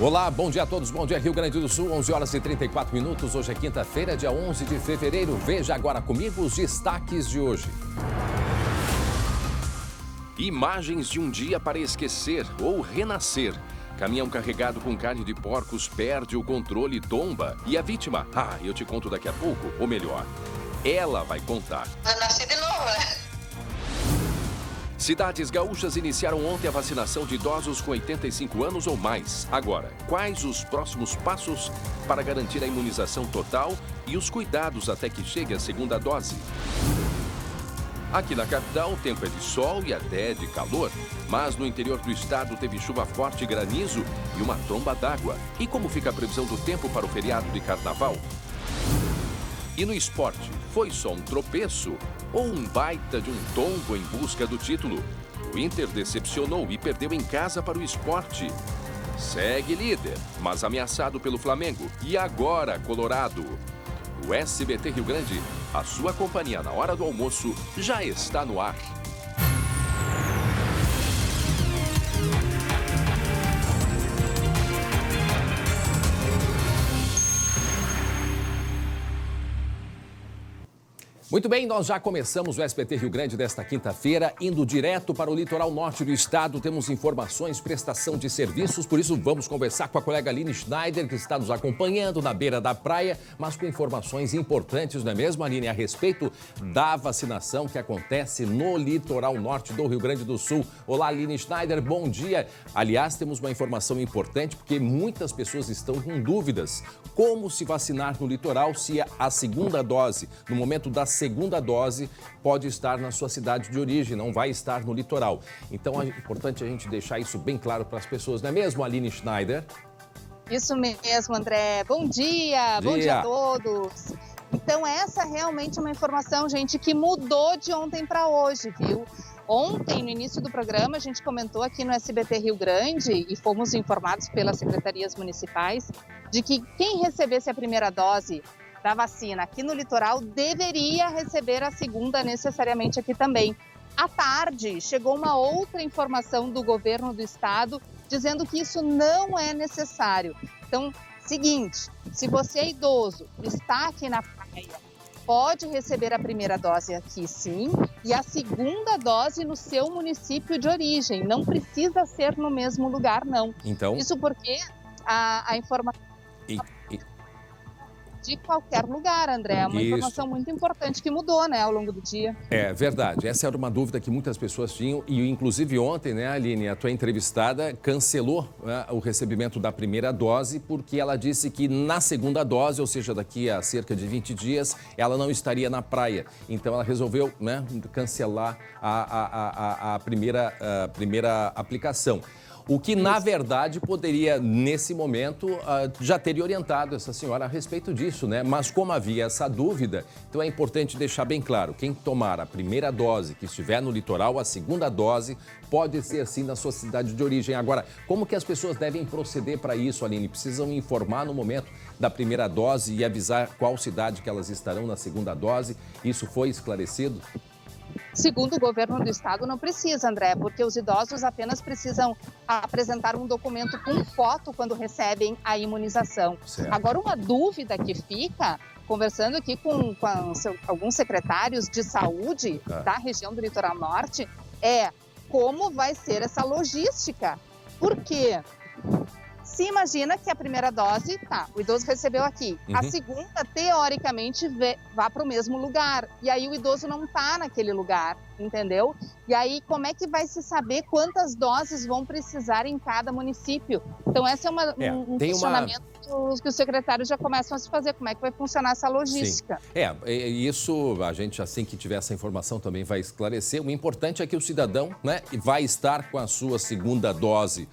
Olá, bom dia a todos, bom dia Rio Grande do Sul, 11 horas e 34 minutos, hoje é quinta-feira, dia 11 de fevereiro. Veja agora comigo os destaques de hoje. Imagens de um dia para esquecer ou renascer. Caminhão carregado com carne de porcos perde o controle e tomba. E a vítima? Eu te conto daqui a pouco, ou melhor, ela vai contar. Vai nascer de novo, né? Cidades gaúchas iniciaram ontem a vacinação de idosos com 85 anos ou mais. Agora, quais os próximos passos para garantir a imunização total e os cuidados até que chegue a segunda dose? Aqui na capital, o tempo é de sol e até de calor, mas no interior do estado teve chuva forte, granizo e uma tromba d'água. E como fica a previsão do tempo para o feriado de carnaval? E no esporte, foi só um tropeço ou um baita de um tombo em busca do título? O Inter decepcionou e perdeu em casa para o Sport. Segue líder, mas ameaçado pelo Flamengo. E agora, Colorado? O SBT Rio Grande, a sua companhia na hora do almoço, já está no ar. Muito bem, nós já começamos o SBT Rio Grande desta quinta-feira, indo direto para o litoral norte do estado. Temos informações, prestação de serviços, por isso vamos conversar com a colega Aline Schneider, que está nos acompanhando na beira da praia, mas com informações importantes, não é mesmo, Aline, a respeito da vacinação que acontece no litoral norte do Rio Grande do Sul. Olá, Aline Schneider, bom dia. Aliás, temos uma informação importante, porque muitas pessoas estão com dúvidas. Como se vacinar no litoral se a segunda dose, no momento da segunda dose, pode estar na sua cidade de origem, não vai estar no litoral. Então é importante a gente deixar isso bem claro para as pessoas, não é mesmo, Aline Schneider? Isso mesmo, André. Bom dia a todos. Então essa realmente é uma informação, gente, que mudou de ontem para hoje, viu? Ontem, no início do programa, a gente comentou aqui no SBT Rio Grande e fomos informados pelas secretarias municipais de que quem recebesse a primeira dose da vacina aqui no litoral deveria receber a segunda necessariamente aqui também. À tarde, chegou uma outra informação do governo do estado dizendo que isso não é necessário. Então, seguinte, se você é idoso, está aqui na praia, pode receber a primeira dose aqui sim e a segunda dose no seu município de origem. Não precisa ser no mesmo lugar, não. Então, isso porque a informação... de qualquer lugar, André. É uma informação muito importante que mudou, né, ao longo do dia. É verdade. Essa era uma dúvida que muitas pessoas tinham e, inclusive, ontem, né, Aline, a tua entrevistada cancelou, né, o recebimento da primeira dose porque ela disse que na segunda dose, ou seja, daqui a cerca de 20 dias, ela não estaria na praia. Então, ela resolveu, né, cancelar a primeira aplicação. O que, na verdade, poderia, nesse momento, já ter orientado essa senhora a respeito disso, né? Mas como havia essa dúvida, então é importante deixar bem claro, quem tomar a primeira dose, que estiver no litoral, a segunda dose, pode ser assim na sua cidade de origem. Agora, como que as pessoas devem proceder para isso, Aline? Precisam informar no momento da primeira dose e avisar qual cidade que elas estarão na segunda dose? Isso foi esclarecido? Segundo o governo do estado, não precisa, André, porque os idosos apenas precisam apresentar um documento com foto quando recebem a imunização. Certo. Agora, uma dúvida que fica, conversando aqui com alguns secretários de saúde da região do litoral norte, é como vai ser essa logística. Por quê? Se imagina que a primeira dose, o idoso recebeu aqui. A segunda, teoricamente, vá para o mesmo lugar. E aí o idoso não está naquele lugar, entendeu? E aí como é que vai se saber quantas doses vão precisar em cada município? Então esse é um questionamento que os secretários já começam a se fazer. Como é que vai funcionar essa logística? Sim. Isso a gente, assim que tiver essa informação, também vai esclarecer. O importante é que o cidadão, né, vai estar com a sua segunda dose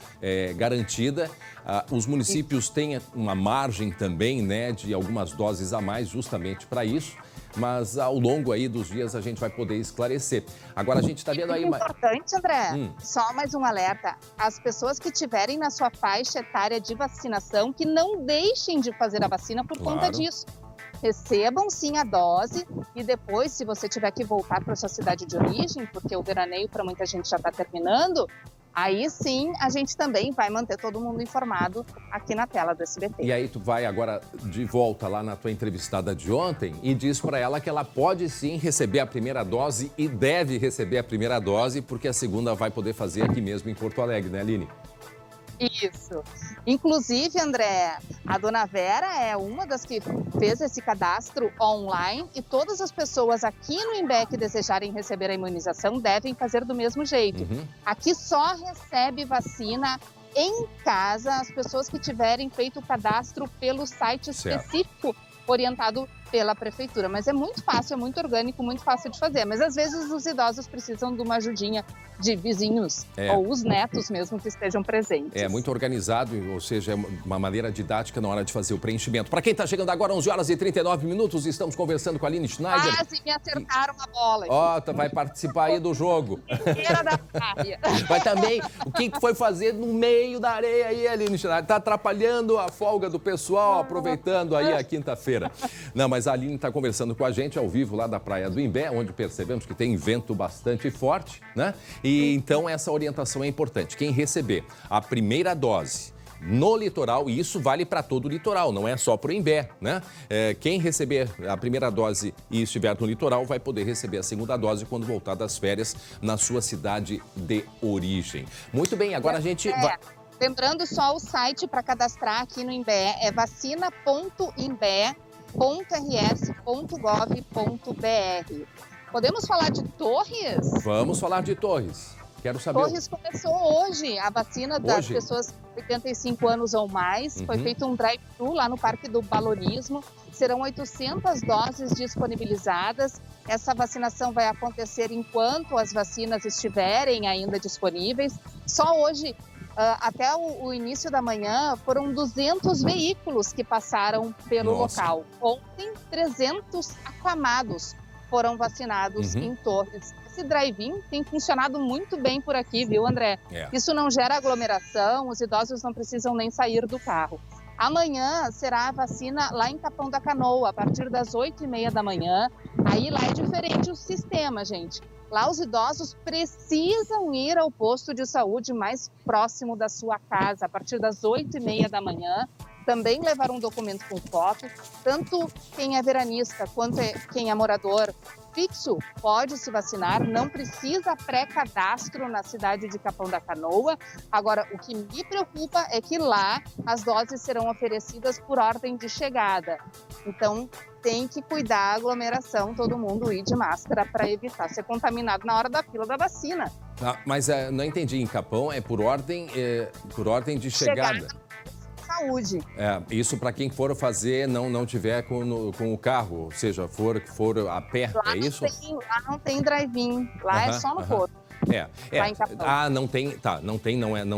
garantida. Os municípios têm uma margem também, né, de algumas doses a mais justamente para isso, mas ao longo aí dos dias a gente vai poder esclarecer. Agora a gente está vendo aí... Importante, André, só mais um alerta. As pessoas que tiverem na sua faixa etária de vacinação, que não deixem de fazer a vacina por conta disso. Recebam sim a dose e depois, se você tiver que voltar para sua cidade de origem, porque o veraneio para muita gente já está terminando, Aí sim, a gente também vai manter todo mundo informado aqui na tela do SBT. E aí tu vai agora de volta lá na tua entrevistada de ontem e diz para ela que ela pode sim receber a primeira dose e deve receber a primeira dose, porque a segunda vai poder fazer aqui mesmo em Porto Alegre, né, Aline? Isso. Inclusive, André, a dona Vera é uma das que fez esse cadastro online e todas as pessoas aqui no Imbé que desejarem receber a imunização devem fazer do mesmo jeito. Aqui só recebe vacina em casa as pessoas que tiverem feito o cadastro pelo site específico orientado pela prefeitura. Mas é muito fácil, é muito orgânico, muito fácil de fazer. Mas às vezes os idosos precisam de uma ajudinha de vizinhos ou os netos mesmo que estejam presentes. É muito organizado, ou seja, é uma maneira didática na hora de fazer o preenchimento. Para quem está chegando agora, 11 horas e 39 minutos, estamos conversando com a Aline Schneider. Quase me acertaram a bola. Vai participar aí do jogo. Inteira da praia. Mas também, o que foi fazer no meio da areia aí, Aline Schneider? Está atrapalhando a folga do pessoal, aproveitando aí a quinta-feira. Não, mas a Aline está conversando com a gente ao vivo lá da Praia do Imbé, onde percebemos que tem vento bastante forte, né? E então essa orientação é importante. Quem receber a primeira dose no litoral, e isso vale para todo o litoral, não é só para o Imbé, né? Quem receber a primeira dose e estiver no litoral vai poder receber a segunda dose quando voltar das férias na sua cidade de origem. Muito bem, agora a gente vai... Lembrando só o site para cadastrar aqui no Imbé, é vacina.imbé.rs.gov.br. Podemos falar de Torres? Vamos falar de Torres. Quero saber. Torres começou hoje a vacina das pessoas 85 anos ou mais. Foi feito um drive-thru lá no Parque do Balonismo. Serão 800 doses disponibilizadas. Essa vacinação vai acontecer enquanto as vacinas estiverem ainda disponíveis. Só hoje, até o início da manhã, foram 200 veículos que passaram pelo local. Ontem, 300 aclamados foram vacinados em Torres. Esse drive-in tem funcionado muito bem por aqui, viu, André? Isso não gera aglomeração, os idosos não precisam nem sair do carro. Amanhã será a vacina lá em Capão da Canoa, a partir das 8h30 da manhã. Aí lá é diferente o sistema, gente. Lá os idosos precisam ir ao posto de saúde mais próximo da sua casa, a partir das 8h30 da manhã. Também levar um documento com foto. Tanto quem é veranista quanto quem é morador fixo pode se vacinar, não precisa pré-cadastro na cidade de Capão da Canoa. Agora, o que me preocupa é que lá as doses serão oferecidas por ordem de chegada. Então, tem que cuidar da aglomeração, todo mundo ir de máscara para evitar ser contaminado na hora da fila da vacina. Mas não entendi, em Capão é por ordem de chegada. Saúde. Isso para quem for fazer, não tiver com o carro, ou seja, for a pé, lá isso? Lá não tem drive-in, lá é só no posto. Não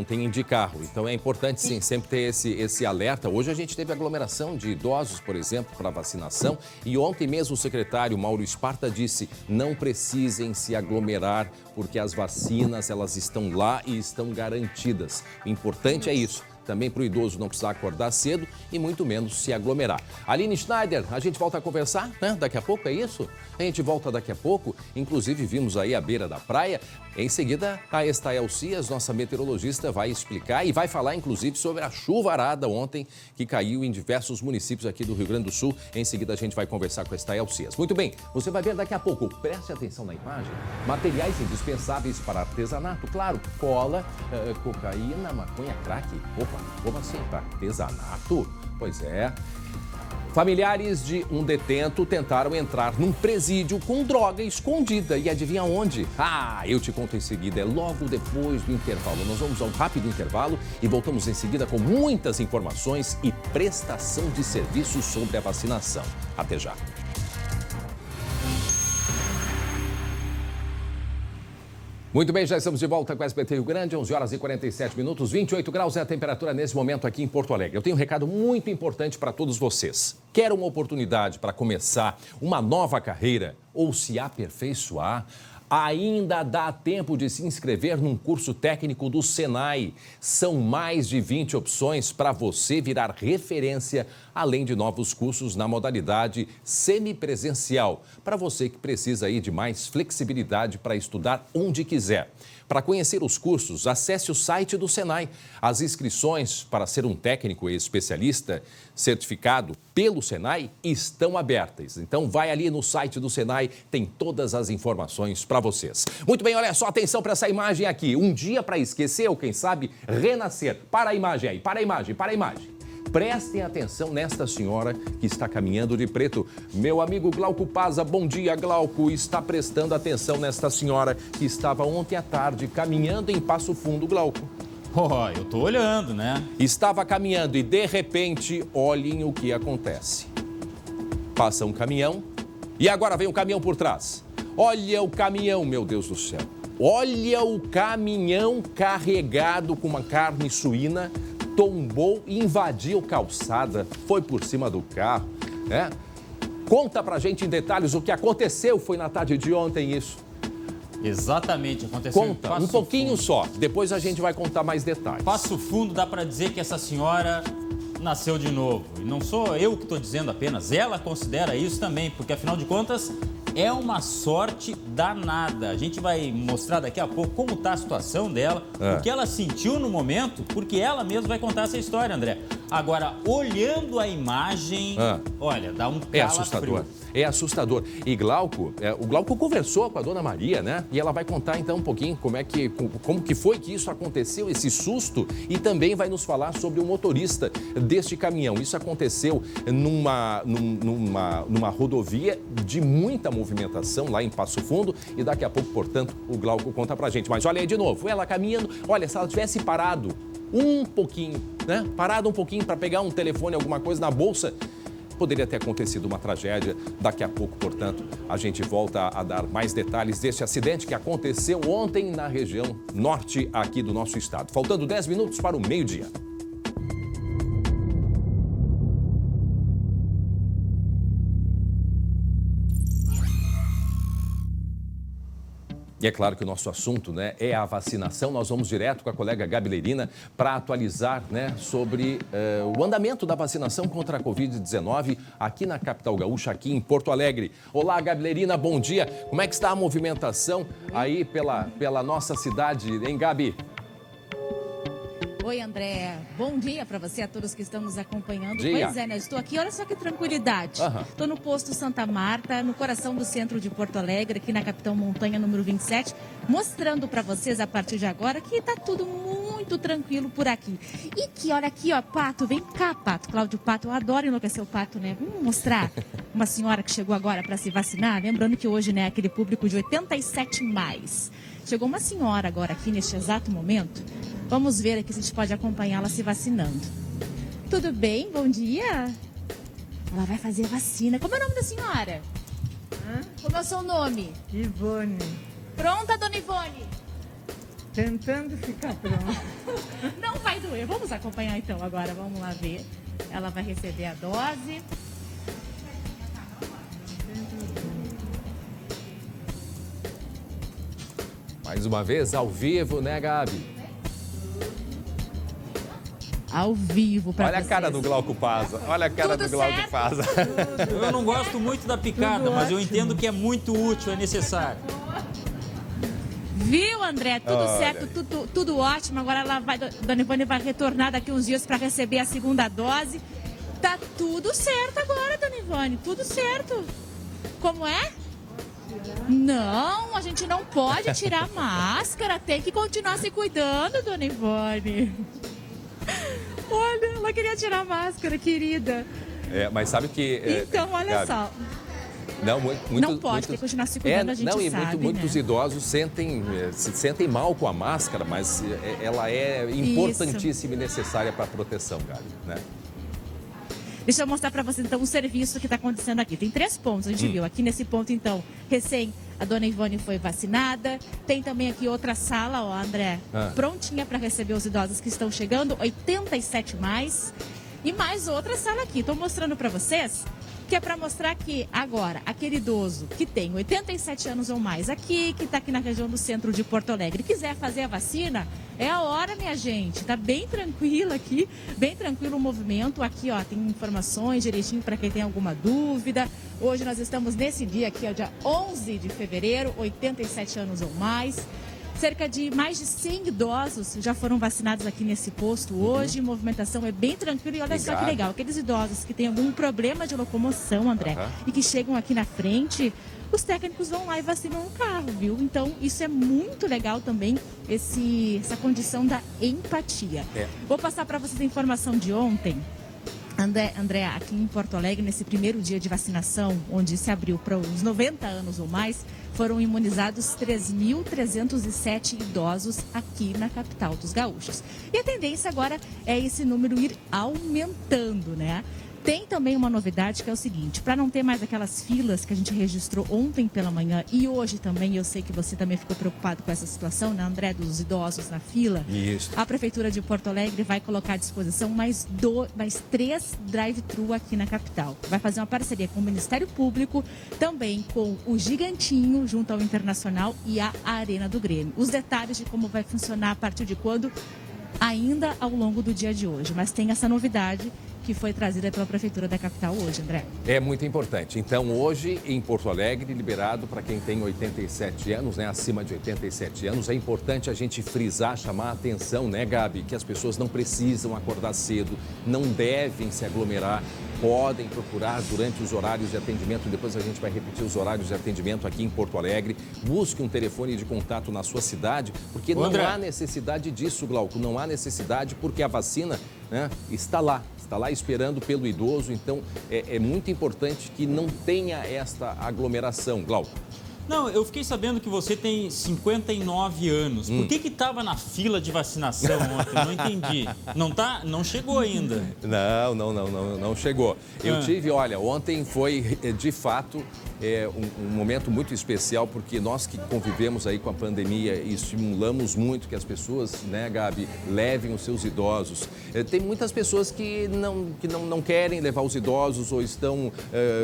tem de carro. Então é importante sim sempre ter esse alerta. Hoje a gente teve aglomeração de idosos, por exemplo, para vacinação. E ontem mesmo o secretário Mauro Esparta disse: não precisem se aglomerar, porque as vacinas elas estão lá e estão garantidas. O importante é isso. Também para o idoso não precisar acordar cedo e muito menos se aglomerar. Aline Schneider, a gente volta a conversar, né? Daqui a pouco, é isso? A gente volta daqui a pouco. Inclusive, vimos aí à beira da praia. Em seguida, a Estael Cias, nossa meteorologista, vai explicar e vai falar, inclusive, sobre a chuvarada ontem que caiu em diversos municípios aqui do Rio Grande do Sul. Em seguida, a gente vai conversar com a Estael Cias. Muito bem, você vai ver daqui a pouco. Preste atenção na imagem. Materiais indispensáveis para artesanato. Claro, cola, cocaína, maconha, crack. Opa, como assim? Para artesanato? Pois é. Familiares de um detento tentaram entrar num presídio com droga escondida. E adivinha onde? Eu te conto em seguida. É logo depois do intervalo. Nós vamos a um rápido intervalo e voltamos em seguida com muitas informações e prestação de serviços sobre a vacinação. Até já. Muito bem, já estamos de volta com a SBT Rio Grande, 11 horas e 47 minutos, 28 graus é a temperatura nesse momento aqui em Porto Alegre. Eu tenho um recado muito importante para todos vocês. Quer uma oportunidade para começar uma nova carreira ou se aperfeiçoar? Ainda dá tempo de se inscrever num curso técnico do Senai. São mais de 20 opções para você virar referência, além de novos cursos na modalidade semipresencial, para você que precisa aí de mais flexibilidade para estudar onde quiser. Para conhecer os cursos, acesse o site do Senai. As inscrições para ser um técnico especialista certificado pelo Senai estão abertas. Então vai ali no site do Senai, tem todas as informações para vocês. Muito bem, olha só, atenção para essa imagem aqui. Um dia para esquecer ou quem sabe renascer. Para a imagem aí, para a imagem, para a imagem. Prestem atenção nesta senhora que está caminhando de preto. Meu amigo Glauco Paza, bom dia, Glauco. Está prestando atenção nesta senhora que estava ontem à tarde caminhando em Passo Fundo, Glauco. Eu tô olhando, né? Estava caminhando e, de repente, olhem o que acontece. Passa um caminhão e agora vem um caminhão por trás. Olha o caminhão, meu Deus do céu. Olha o caminhão carregado com uma carne suína, tombou e invadiu calçada, foi por cima do carro, né? Conta pra gente em detalhes o que aconteceu, foi na tarde de ontem isso. Exatamente, aconteceu em Conta, um pouquinho só, depois a gente vai contar mais detalhes. Passo Fundo, dá pra dizer que essa senhora nasceu de novo. E não sou eu que estou dizendo apenas, ela considera isso também, porque afinal de contas é uma sorte danada. A gente vai mostrar daqui a pouco como está a situação dela, o que ela sentiu no momento, porque ela mesma vai contar essa história, André. Agora, olhando a imagem, olha, dá um calafrio. É assustador. É assustador. E Glauco, o Glauco conversou com a dona Maria, né? E ela vai contar então um pouquinho como que foi que isso aconteceu, esse susto, e também vai nos falar sobre o motorista deste caminhão. Isso aconteceu numa rodovia de muita movimentação lá em Passo Fundo e daqui a pouco, portanto, o Glauco conta pra gente. Mas olha aí de novo, ela caminhando, olha, se ela tivesse parado um pouquinho, né? Parado um pouquinho para pegar um telefone, alguma coisa na bolsa, poderia ter acontecido uma tragédia. Daqui a pouco, portanto, a gente volta a dar mais detalhes desse acidente que aconteceu ontem na região norte aqui do nosso estado. Faltando 10 minutos para o meio-dia. E é claro que o nosso assunto, né, é a vacinação. Nós vamos direto com a colega Gabi Lerina para atualizar, né, sobre o andamento da vacinação contra a Covid-19 aqui na capital gaúcha, aqui em Porto Alegre. Olá, Gabi Lerina, bom dia. Como é que está a movimentação aí pela nossa cidade, hein, Gabi? Oi, André. Bom dia para você, a todos que estão nos acompanhando. Dia. Pois é, né? Estou aqui, olha só que tranquilidade. Estou no posto Santa Marta, no coração do centro de Porto Alegre, aqui na Capitão Montanha, número 27, mostrando para vocês a partir de agora que está tudo muito tranquilo por aqui. E que, olha aqui, ó, Pato, vem cá, Pato. Cláudio Pato, eu adoro enlouquecer o Pato, né? Vamos mostrar uma senhora que chegou agora para se vacinar. Lembrando que hoje, né, aquele público de 87+. Chegou uma senhora agora aqui neste exato momento. Vamos ver aqui se a gente pode acompanhá-la se vacinando. Tudo bem? Bom dia. Ela vai fazer vacina. Como é o nome da senhora? Como é o seu nome? Ivone. Pronta, dona Ivone? Tentando ficar pronta. Não vai doer. Vamos acompanhar então agora. Vamos lá ver. Ela vai receber a dose. Mais uma vez, ao vivo, né, Gabi? Ao vivo para vocês. Olha a cara do Glauco Paza. Olha a cara do Glauco Paza. Eu não gosto muito da picada, mas eu entendo que é muito útil, é necessário. Viu, André? Tudo certo, tudo ótimo. Agora ela vai, dona Ivone vai retornar daqui uns dias para receber a segunda dose. Tá tudo certo agora, dona Ivone, tudo certo. Como é? Não, a gente não pode tirar a máscara, tem que continuar se cuidando, dona Ivone. Olha, ela queria tirar a máscara, querida. Mas sabe que... Então, olha Gabi, só. Não pode, tem que continuar se cuidando, a gente sabe, muitos né? idosos se sentem mal com a máscara, mas ela é importantíssima e necessária para a proteção, Gabi, né? Deixa eu mostrar para você, então, o serviço que está acontecendo aqui. Tem 3 pontos, a gente viu. Aqui nesse ponto, então, a dona Ivone foi vacinada. Tem também aqui outra sala, ó, André, prontinha para receber os idosos que estão chegando, 87+. E mais outra sala aqui. Estou mostrando para vocês, que é para mostrar que agora, aquele idoso que tem 87 anos ou mais aqui, que está aqui na região do centro de Porto Alegre, quiser fazer a vacina, é a hora, minha gente. Tá bem tranquilo aqui, bem tranquilo o movimento. Aqui, ó, tem informações direitinho para quem tem alguma dúvida. Hoje nós estamos nesse dia aqui, ó, dia 11 de fevereiro, 87 anos ou mais. Cerca de mais de 100 idosos já foram vacinados aqui nesse posto hoje. A movimentação é bem tranquila. E olha só que legal, aqueles idosos que têm algum problema de locomoção, André, e que chegam aqui na frente, os técnicos vão lá e vacinam o carro, viu? Então, isso é muito legal também, essa condição da empatia. Vou passar para vocês a informação de ontem. André, aqui em Porto Alegre, nesse primeiro dia de vacinação, onde se abriu para os 90 anos ou mais, foram imunizados 3.307 idosos aqui na capital dos gaúchos. E a tendência agora é esse número ir aumentando, né? Tem também uma novidade que é o seguinte, para não ter mais aquelas filas que a gente registrou ontem pela manhã e hoje também, eu sei que você também ficou preocupado com essa situação, né, André, dos idosos na fila. Isso. A Prefeitura de Porto Alegre vai colocar à disposição mais 3 drive-thru aqui na capital. Vai fazer uma parceria com o Ministério Público, também com o Gigantinho, junto ao Internacional e a Arena do Grêmio. Os detalhes de como vai funcionar, a partir de quando, ainda ao longo do dia de hoje. Mas tem essa novidade que foi trazida pela Prefeitura da capital hoje, André. É muito importante. Então, hoje, em Porto Alegre, liberado para quem tem 87 anos, né, acima de 87 anos, é importante a gente frisar, chamar a atenção, né, Gabi, que as pessoas não precisam acordar cedo, não devem se aglomerar, podem procurar durante os horários de atendimento, depois a gente vai repetir os horários de atendimento aqui em Porto Alegre, busque um telefone de contato na sua cidade, porque não há necessidade disso, Glauco, não há necessidade, porque a vacina, né, está lá esperando pelo idoso, então é muito importante que não tenha esta aglomeração, Glauco. Não, eu fiquei sabendo que você tem 59 anos. Por que estava na fila de vacinação ontem? Não entendi. Não chegou ainda. Não chegou. Eu tive, olha, ontem foi de fato um momento muito especial, porque nós que convivemos aí com a pandemia e estimulamos muito que as pessoas, né, Gabi, levem os seus idosos. Tem muitas pessoas que não querem levar os idosos ou estão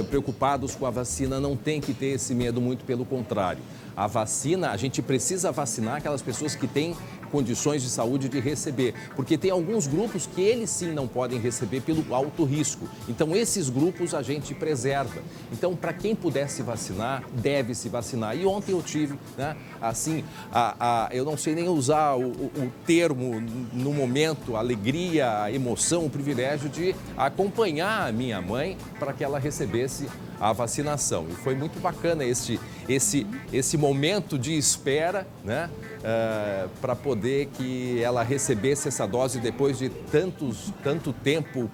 preocupados com a vacina, não tem que ter esse medo, muito pelo contrário. A vacina, a gente precisa vacinar aquelas pessoas que têm condições de saúde de receber, porque tem alguns grupos que eles sim não podem receber pelo alto risco. Então, esses grupos a gente preserva. Então, para quem puder se vacinar, deve se vacinar. E ontem eu tive, né, assim, eu não sei nem usar o termo no momento, a alegria, a emoção, o privilégio de acompanhar a minha mãe para que ela recebesse a vacinação. E foi muito bacana esse momento de espera, né, para poder que ela recebesse essa dose depois de tanto tempo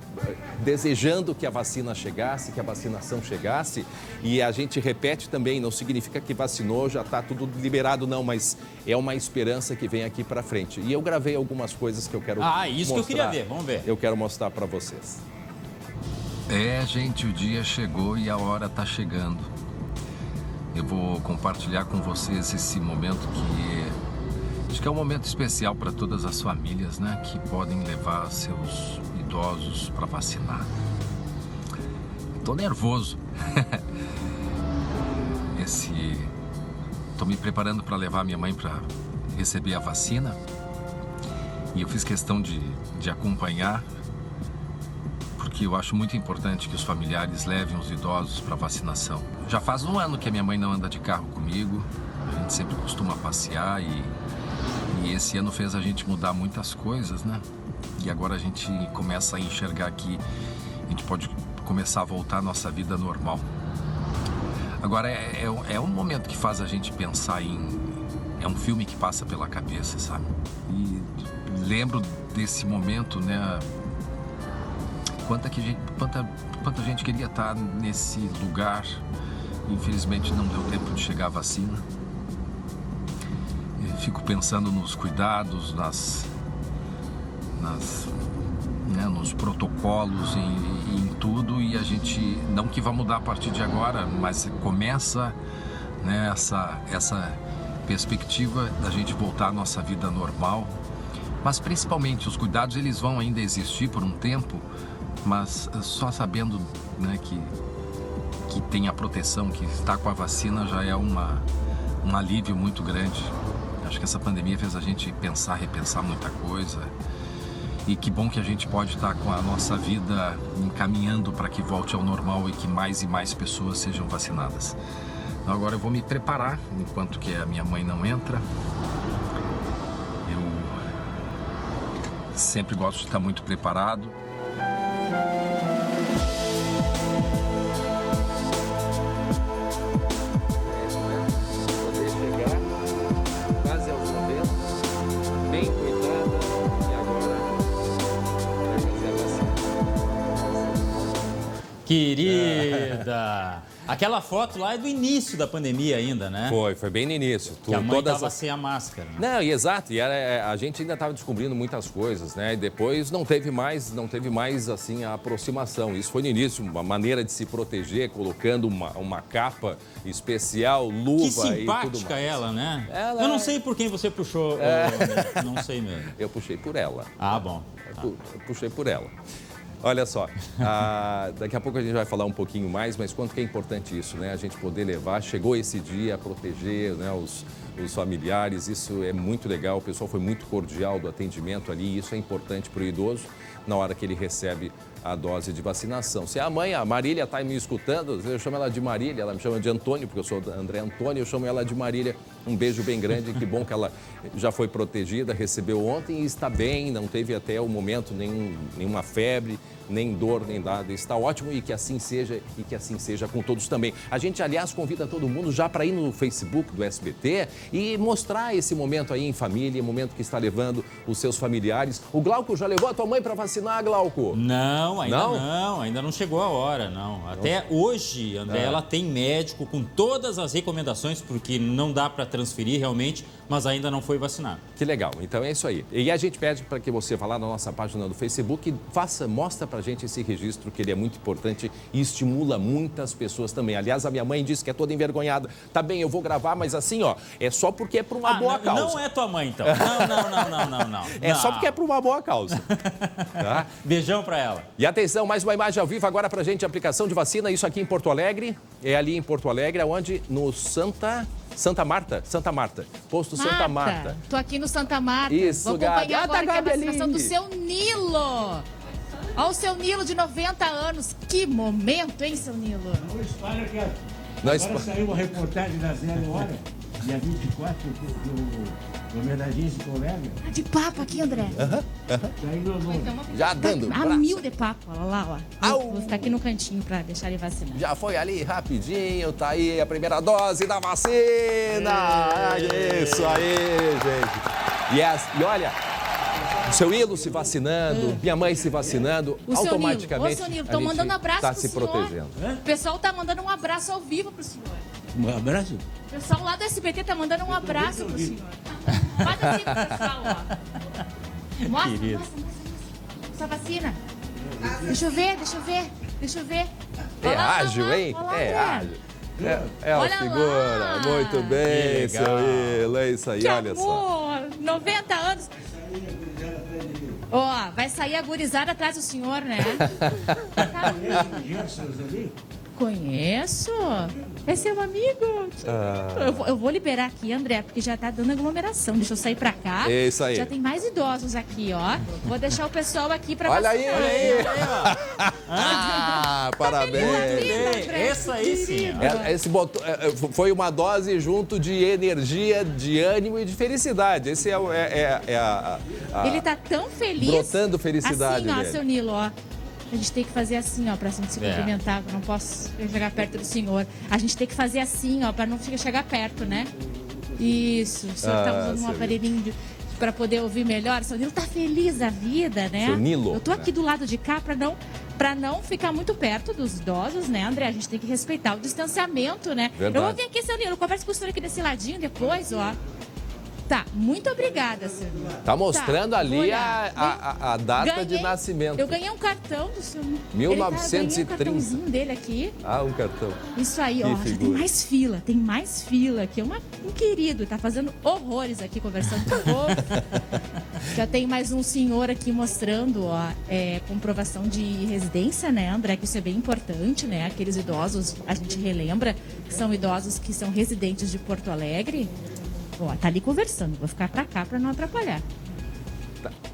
desejando que a vacina chegasse, que a vacinação chegasse. E a gente repete também, não significa que vacinou, já está tudo liberado, não, mas é uma esperança que vem aqui para frente. E eu gravei algumas coisas que eu quero mostrar. Isso que eu queria ver, vamos ver. Eu quero mostrar para vocês. Gente, o dia chegou e a hora está chegando. Eu vou compartilhar com vocês esse momento que acho que é um momento especial para todas as famílias, né, que podem levar seus idosos para vacinar. Estou nervoso. Estou me preparando para levar minha mãe para receber a vacina e eu fiz questão de acompanhar, porque eu acho muito importante que os familiares levem os idosos para vacinação. Já faz um ano que a minha mãe não anda de carro comigo, a gente sempre costuma passear e esse ano fez a gente mudar muitas coisas, né? E agora a gente começa a enxergar que a gente pode começar a voltar à nossa vida normal. Agora é um momento que faz a gente pensar é um filme que passa pela cabeça, sabe? E lembro desse momento, né? Quanta gente queria estar nesse lugar, infelizmente não deu tempo de chegar a vacina. Eu fico pensando nos cuidados, nos protocolos, em tudo, e a gente, não que vai mudar a partir de agora, mas começa, né, essa perspectiva da gente voltar à nossa vida normal. Mas principalmente os cuidados, eles vão ainda existir por um tempo, mas só sabendo, né, que tem a proteção, que está com a vacina, já é um alívio muito grande. Acho que essa pandemia fez a gente repensar muita coisa. E que bom que a gente pode estar com a nossa vida encaminhando para que volte ao normal e que mais e mais pessoas sejam vacinadas. Então agora eu vou me preparar, enquanto que a minha mãe não entra. sempre gosto de estar muito preparado. Poder chegar quase aos 90, bem cuidada e agora vai fazer a vacina. Querida! Aquela foto lá é do início da pandemia ainda, né? Foi bem no início. Que a mãe estava sem a máscara. Né? Não, e exato, e a gente ainda estava descobrindo muitas coisas, né? E depois não teve mais assim a aproximação. Isso foi no início, uma maneira de se proteger, colocando uma capa especial, luva que e tudo simpática mais. ela, né? Ela Eu não sei por quem você puxou, não sei mesmo. Eu puxei por ela. Ah, bom. Eu puxei por ela. Olha só, daqui a pouco a gente vai falar um pouquinho mais, mas quanto que é importante isso, né? A gente poder levar, chegou esse dia a proteger, né, os familiares, isso é muito legal, o pessoal foi muito cordial do atendimento ali, isso é importante para o idoso na hora que ele recebe a dose de vacinação. Se a mãe, a Marília, está me escutando, eu chamo ela de Marília, ela me chama de Antônio, porque eu sou André Antônio, eu chamo ela de Marília. Um beijo bem grande, que bom que ela já foi protegida, recebeu ontem e está bem, não teve até o momento nenhuma febre, nem dor, nem nada. Está ótimo e que assim seja com todos também. A gente, aliás, convida todo mundo já para ir no Facebook do SBT e mostrar esse momento aí em família, momento que está levando os seus familiares. O Glauco já levou a tua mãe para vacinar, Glauco? Não, ainda não chegou a hora, não. Até hoje, André, ela tem médico com todas as recomendações, porque não dá para transferir realmente, mas ainda não foi vacinado. Que legal, então é isso aí. E a gente pede para que você vá lá na nossa página do Facebook e mostra pra gente esse registro, que ele é muito importante e estimula muitas pessoas também. Aliás, a minha mãe disse que é toda envergonhada. Tá bem, eu vou gravar, mas assim, ó, é só porque é por uma boa causa. Não é tua mãe, então. Não. É só porque é por uma boa causa. Tá? Beijão pra ela. E atenção, mais uma imagem ao vivo agora pra gente, aplicação de vacina, isso aqui em Porto Alegre. É ali em Porto Alegre, onde? No Santa Marta, posto Santa Marta. Tô aqui no Santa Marta. Isso, vou acompanhar Gabi. agora a vacinação do seu Nilo. Olha o seu Nilo de 90 anos. Que momento, hein, seu Nilo? Não espalha que agora saiu uma reportagem da 0 Hora, dia 24, do homenagem esse colega. De papo aqui, André. Saiu no... Já dando A braço. 1000 de papo, olha lá, ó. Vou ficar aqui no cantinho pra deixar ele vacinar. Já foi ali rapidinho, tá aí a primeira dose da vacina. Isso aí, gente. E olha, o seu Nilo se vacinando, minha mãe se vacinando, automaticamente seu Nilo, tô mandando abraço tá pro se senhor. protegendo. O pessoal tá mandando um abraço ao vivo pro senhor. Um abraço? O pessoal lá do SBT tá mandando um abraço pro senhor. Faz assim pro pessoal, ó. Mostra. Sua vacina. Deixa eu ver. É ágil, hein? É ágil. É a figura. Muito bem, seu Nilo. É isso aí, Que olha amor, só. 90 anos. Ó, vai sair a gurizada atrás do senhor, né? Conheço. É seu amigo. Eu vou liberar aqui, André, porque já tá dando aglomeração. Deixa eu sair pra cá. É isso aí. Já tem mais idosos aqui, ó. Vou deixar o pessoal aqui pra Olha vacinar. aí. Parabéns. Essa aí sim. Esse foi uma dose junto de energia, de ânimo e de felicidade. Esse Ele tá tão feliz. Brotando felicidade assim, ó, dele. seu Nilo, ó. A gente tem que fazer assim, ó, pra gente se cumprimentar. Eu não posso chegar perto do senhor. A gente tem que fazer assim, ó, pra não chegar perto, né? Isso. O senhor tá usando um aparelhinho pra poder ouvir melhor. O seu Nilo tá feliz da vida, né? Seu Nilo. Eu tô aqui do lado de cá pra não ficar muito perto dos idosos, né, André? A gente tem que respeitar o distanciamento, né? Verdade. Eu vou vir aqui, seu Nilo. Conversa com o senhor aqui desse ladinho depois, ó. Tá, muito obrigada, senhor. Tá mostrando Tá, ali a data de Ganhei. nascimento. Eu ganhei um cartão do senhor. 1930. Ganhei um cartãozinho dele aqui. Um cartão. Isso aí, Que ó. Já figura. tem mais fila aqui. Um querido, tá fazendo horrores aqui, conversando com o povo. Já tem mais um senhor aqui mostrando, ó, comprovação de residência, né, André? Que isso é bem importante, né? Aqueles idosos, a gente relembra que são idosos que são residentes de Porto Alegre. Ó, tá ali conversando. Vou ficar pra cá pra não atrapalhar.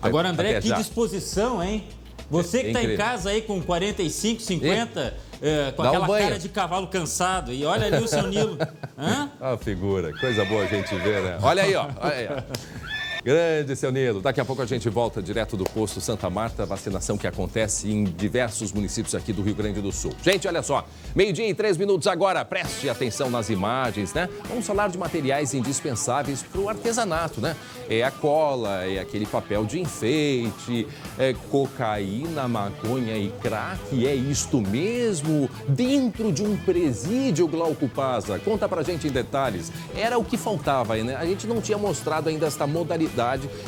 Agora, André, Até que já. disposição, hein? Você que tá em incrível. casa aí com 45, 50, com Dá um aquela banho. cara de cavalo cansado. E olha ali o seu Nilo. Hã? Figura. Coisa boa a gente ver, né? Olha aí, ó. Olha aí, ó. Grande, seu Nilo. Daqui a pouco a gente volta direto do posto Santa Marta, vacinação que acontece em diversos municípios aqui do Rio Grande do Sul. Gente, olha só, 12:03 agora, preste atenção nas imagens, né? Vamos falar de materiais indispensáveis para o artesanato, né? É a cola, é aquele papel de enfeite, é cocaína, maconha e crack, é isto mesmo? Dentro de um presídio, Glauco Paza, conta pra gente em detalhes. Era o que faltava aí, né? A gente não tinha mostrado ainda esta modalidade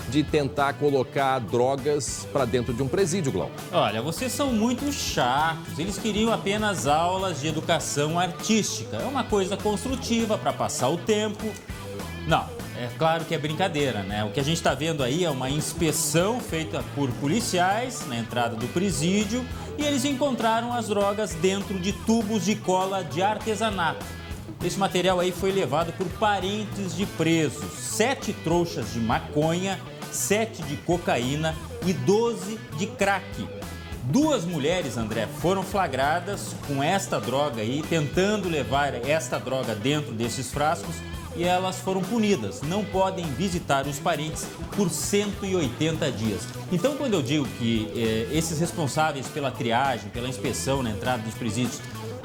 de tentar colocar drogas para dentro de um presídio, Glauco. Olha, vocês são muito chatos. Eles queriam apenas aulas de educação artística. É uma coisa construtiva para passar o tempo. Não, é claro que é brincadeira, né? O que a gente está vendo aí é uma inspeção feita por policiais na entrada do presídio e eles encontraram as drogas dentro de tubos de cola de artesanato. Esse material aí foi levado por parentes de presos. 7 trouxas de maconha, 7 de cocaína e 12 de crack. 2 mulheres, André, foram flagradas com esta droga aí, tentando levar esta droga dentro desses frascos e elas foram punidas. Não podem visitar os parentes por 180 dias. Então, quando eu digo que esses responsáveis pela triagem, pela inspeção na entrada dos presídios,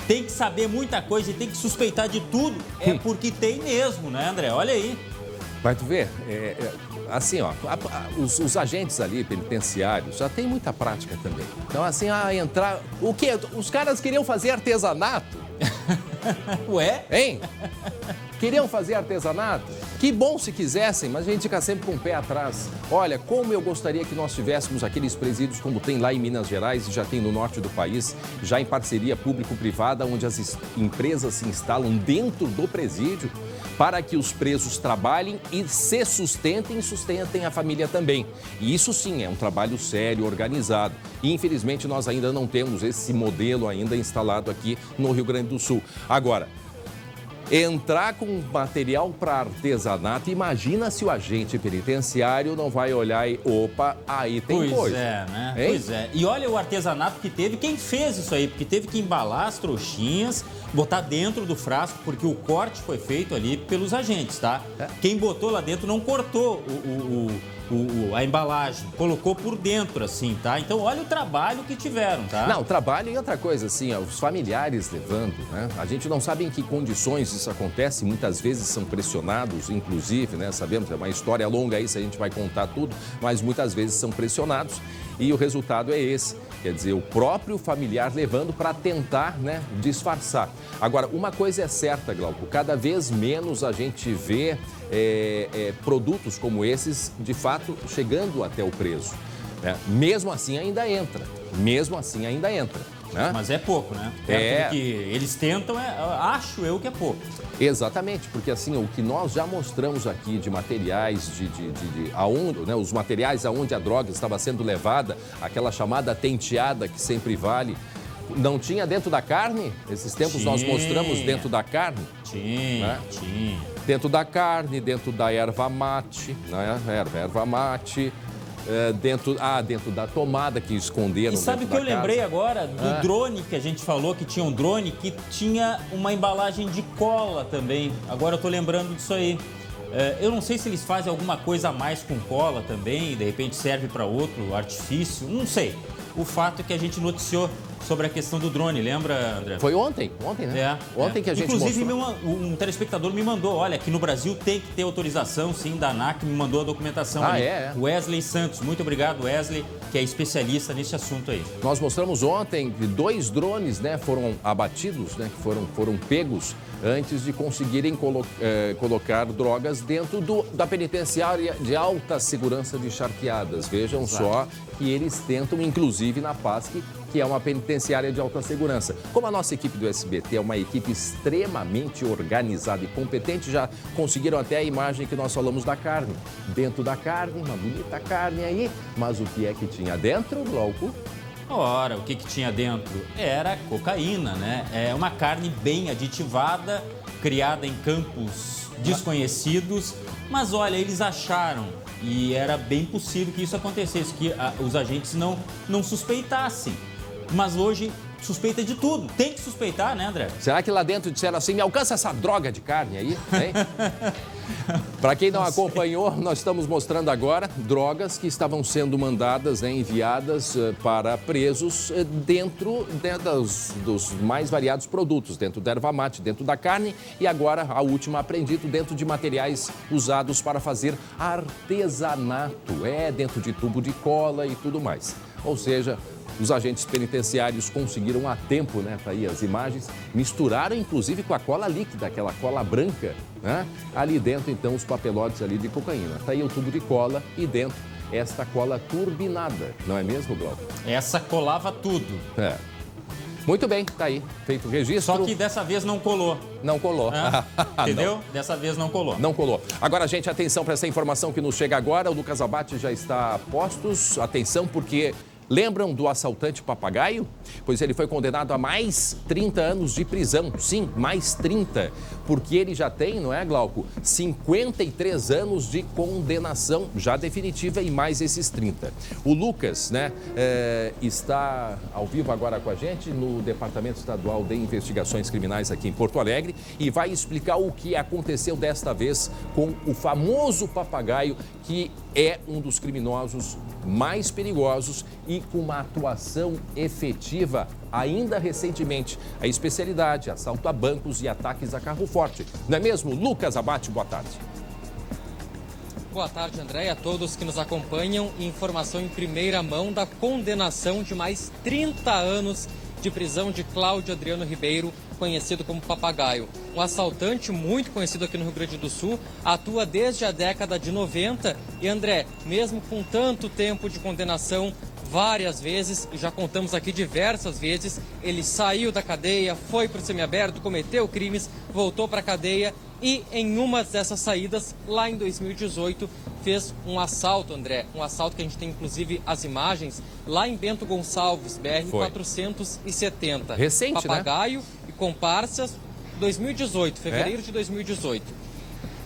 tem que saber muita coisa e tem que suspeitar de tudo, é porque tem mesmo, né, André? Olha aí. Vai tu ver, assim, ó, os agentes ali penitenciários já têm muita prática também. Então, assim, entrar... O quê? Os caras queriam fazer artesanato? Ué? Hein? Queriam fazer artesanato? Que bom se quisessem, mas a gente fica sempre com o pé atrás. Olha, como eu gostaria que nós tivéssemos aqueles presídios como tem lá em Minas Gerais e já tem no norte do país, já em parceria público-privada, onde as empresas se instalam dentro do presídio para que os presos trabalhem e se sustentem e sustentem a família também. E isso sim é um trabalho sério, organizado. E infelizmente nós ainda não temos esse modelo ainda instalado aqui no Rio Grande do Sul. Agora, entrar com material para artesanato, imagina se o agente penitenciário não vai olhar e, opa, aí tem coisa. Pois é, né? Hein? Pois é. E olha o artesanato que teve, quem fez isso aí, porque teve que embalar as trouxinhas, botar dentro do frasco, porque o corte foi feito ali pelos agentes, tá? Quem botou lá dentro não cortou a embalagem, colocou por dentro, assim, tá? Então, olha o trabalho que tiveram, tá? Não, trabalho e outra coisa, assim, ó, os familiares levando, né? A gente não sabe em que condições isso acontece, muitas vezes são pressionados, inclusive, né? Sabemos, é uma história longa aí, se a gente vai contar tudo, mas muitas vezes são pressionados e o resultado é esse. Quer dizer, o próprio familiar levando para tentar, né, disfarçar. Agora, uma coisa é certa, Glauco, cada vez menos a gente vê produtos como esses, de fato, chegando até o preso. Né? Mesmo assim, ainda entra. Né? Mas é pouco, né? Perto do que eles tentam, acho eu que é pouco. Exatamente, porque assim, o que nós já mostramos aqui de materiais, aonde, né, os materiais aonde a droga estava sendo levada, aquela chamada tenteada que sempre vale, não tinha dentro da carne? Esses tempos nós mostramos dentro da carne? Tinha. Dentro da carne, dentro da erva mate, né? Erva mate. Dentro da tomada que esconderam. E sabe o que eu lembrei agora? Do drone que a gente falou, que tinha um drone que tinha uma embalagem de cola também. Agora eu tô lembrando disso aí. Eu não sei se eles fazem alguma coisa a mais com cola também, de repente serve para outro artifício, não sei. O fato é que a gente noticiou sobre a questão do drone, lembra, André? Foi ontem, né? Ontem que a gente Inclusive, mostrou. um telespectador me mandou, olha, aqui no Brasil tem que ter autorização, sim, da ANAC, me mandou a documentação ali. Wesley Santos, muito obrigado, Wesley, que é especialista nesse assunto aí. Nós mostramos ontem que 2 drones, né, foram abatidos, né, que foram pegos antes de conseguirem colocar drogas dentro da penitenciária de alta segurança de Charqueadas. Vejam só que eles tentam, inclusive na PASC, que é uma penitenciária de alta segurança. Como a nossa equipe do SBT é uma equipe extremamente organizada e competente, já conseguiram até a imagem que nós falamos da carne. Dentro da carne, uma bonita carne aí, mas o que é que tinha dentro, Glauco? Ora, o que tinha dentro? Era cocaína, né? É uma carne bem aditivada, criada em campos desconhecidos, mas olha, eles acharam, e era bem possível que isso acontecesse, que os agentes não suspeitassem. Mas hoje suspeita de tudo. Tem que suspeitar, né, André? Será que lá dentro disseram assim, me alcança essa droga de carne aí, hein? Para quem não acompanhou, nós estamos mostrando agora drogas que estavam sendo mandadas, né, enviadas para presos dentro dos mais variados produtos, dentro da erva mate, dentro da carne e agora a última apreendido dentro de materiais usados para fazer artesanato, dentro de tubo de cola e tudo mais. Ou seja, os agentes penitenciários conseguiram a tempo, né, tá aí as imagens, misturaram inclusive com a cola líquida, aquela cola branca, né? Ali dentro, então, os papelotes ali de cocaína. Tá aí o tubo de cola e dentro esta cola turbinada, não é mesmo, Glauco? Essa colava tudo. Muito bem, tá aí, feito o registro. Só que dessa vez não colou. Não colou. Entendeu? Não. Dessa vez não colou. Não colou. Agora, gente, atenção para essa informação que nos chega agora. O Lucas Abate já está a postos. Atenção, porque... Lembram do assaltante papagaio? Pois ele foi condenado a mais 30 anos de prisão. Sim, mais 30. Porque ele já tem, não é, Glauco? 53 anos de condenação já definitiva e mais esses 30. O Lucas, né, está ao vivo agora com a gente no Departamento Estadual de Investigações Criminais aqui em Porto Alegre e vai explicar o que aconteceu desta vez com o famoso papagaio, que é um dos criminosos mais perigosos e com uma atuação efetiva ainda recentemente. A especialidade, assalto a bancos e ataques a carro forte. Não é mesmo? Lucas Abate, boa tarde. Boa tarde, André, e a todos que nos acompanham. Informação em primeira mão da condenação de mais 30 anos de prisão de Cláudio Adriano Ribeiro, conhecido como Papagaio. Um assaltante muito conhecido aqui no Rio Grande do Sul, atua desde a década de 90 e, André, mesmo com tanto tempo de condenação, várias vezes, e já contamos aqui diversas vezes, ele saiu da cadeia, foi para o semiaberto, cometeu crimes, voltou para a cadeia e em uma dessas saídas, lá em 2018, fez um assalto, André. Um assalto que a gente tem inclusive as imagens lá em Bento Gonçalves, BR-470. Recente, Papagaio, né? E comparsas, 2018, fevereiro de 2018.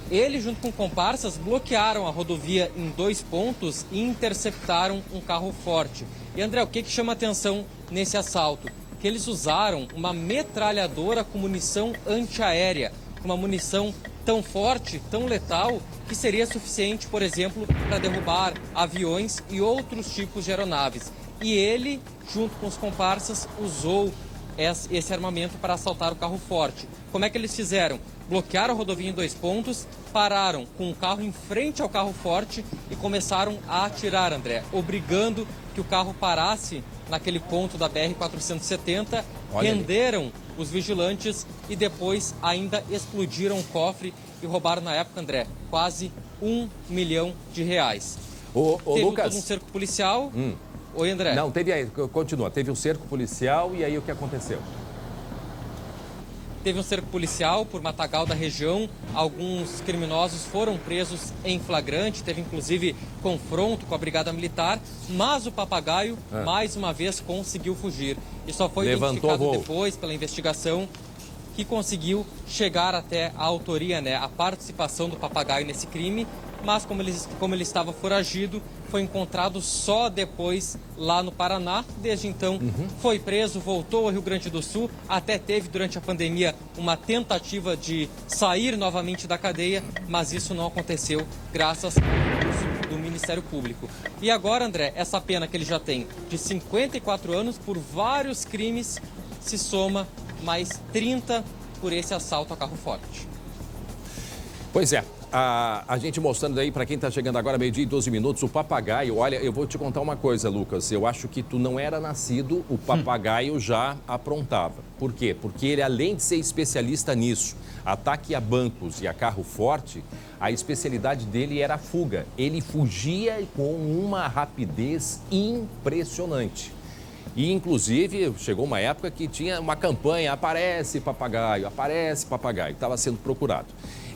Ele, junto com comparsas, bloquearam a rodovia em 2 pontos e interceptaram um carro forte. E, André, o que chama atenção nesse assalto? Que eles usaram uma metralhadora com munição antiaérea, uma munição tão forte, tão letal, que seria suficiente, por exemplo, para derrubar aviões e outros tipos de aeronaves. E ele, junto com os comparsas, usou esse armamento para assaltar o carro forte. Como é que eles fizeram? Bloquearam a rodovia em 2 pontos, pararam com o carro em frente ao carro forte e começaram a atirar, André, obrigando que o carro parasse naquele ponto da BR-470, renderam os vigilantes e depois ainda explodiram o cofre e roubaram na época, André, quase R$1 milhão. Teve Lucas, todo um cerco policial. Oi, André. Não, continua. Teve um cerco policial e aí o que aconteceu? Teve um cerco policial por Matagal da região. Alguns criminosos foram presos em flagrante. Teve, inclusive, confronto com a Brigada Militar. Mas o Papagaio, mais uma vez, conseguiu fugir. E só foi identificado depois, pela investigação, que conseguiu chegar até a autoria, né, a participação do Papagaio nesse crime. Mas como ele estava foragido, foi encontrado só depois lá no Paraná. Desde então foi preso, voltou ao Rio Grande do Sul, até teve durante a pandemia uma tentativa de sair novamente da cadeia, mas isso não aconteceu graças ao recurso do Ministério Público. E agora, André, essa pena que ele já tem de 54 anos por vários crimes se soma mais 30 por esse assalto a carro forte. Pois é. A gente mostrando aí para quem está chegando agora, 12:12, o papagaio. Olha, eu vou te contar uma coisa, Lucas. Eu acho que tu não era nascido, o papagaio já aprontava. Por quê? Porque ele, além de ser especialista nisso, ataque a bancos e a carro forte, a especialidade dele era a fuga. Ele fugia com uma rapidez impressionante. E, inclusive, chegou uma época que tinha uma campanha, aparece papagaio, estava sendo procurado.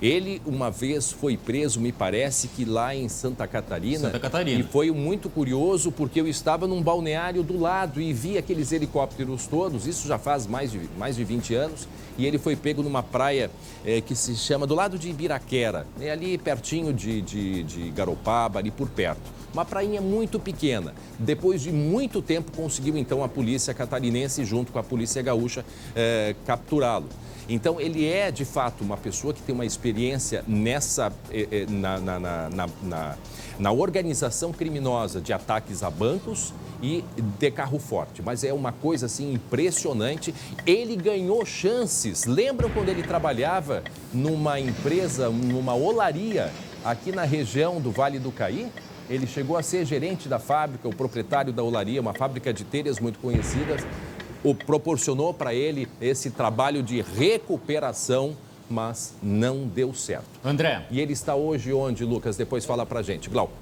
Ele uma vez foi preso, me parece que lá em Santa Catarina. Santa Catarina. E foi muito curioso porque eu estava num balneário do lado e vi aqueles helicópteros todos, isso já faz mais de 20 anos, e ele foi pego numa praia que se chama do lado de Ibiraquera, ali pertinho de Garopaba, ali por perto. Uma prainha muito pequena. Depois de muito tempo, conseguiu então a polícia catarinense, junto com a polícia gaúcha, capturá-lo. Então, ele é, de fato, uma pessoa que tem uma experiência na organização criminosa de ataques a bancos e de carro forte. Mas é uma coisa, assim, impressionante. Ele ganhou chances. Lembram quando ele trabalhava numa empresa, numa olaria, aqui na região do Vale do Caí? Ele chegou a ser gerente da fábrica, o proprietário da olaria, uma fábrica de telhas muito conhecida. Proporcionou para ele esse trabalho de recuperação, mas não deu certo. André. E ele está hoje onde, Lucas? Depois fala para a gente. Glauco.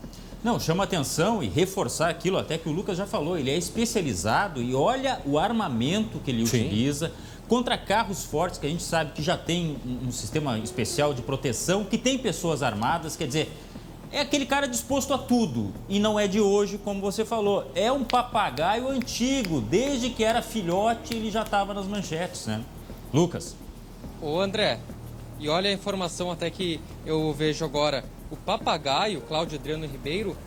Não, chama atenção e reforçar aquilo até que o Lucas já falou. Ele é especializado e olha o armamento que ele utiliza contra carros fortes, que a gente sabe que já tem um sistema especial de proteção, que tem pessoas armadas, quer dizer... É aquele cara disposto a tudo e não é de hoje, como você falou. É um papagaio antigo, desde que era filhote ele já estava nas manchetes, né? Lucas. Ô André, e olha a informação até que eu vejo agora. O papagaio, Cláudio Adriano Ribeiro,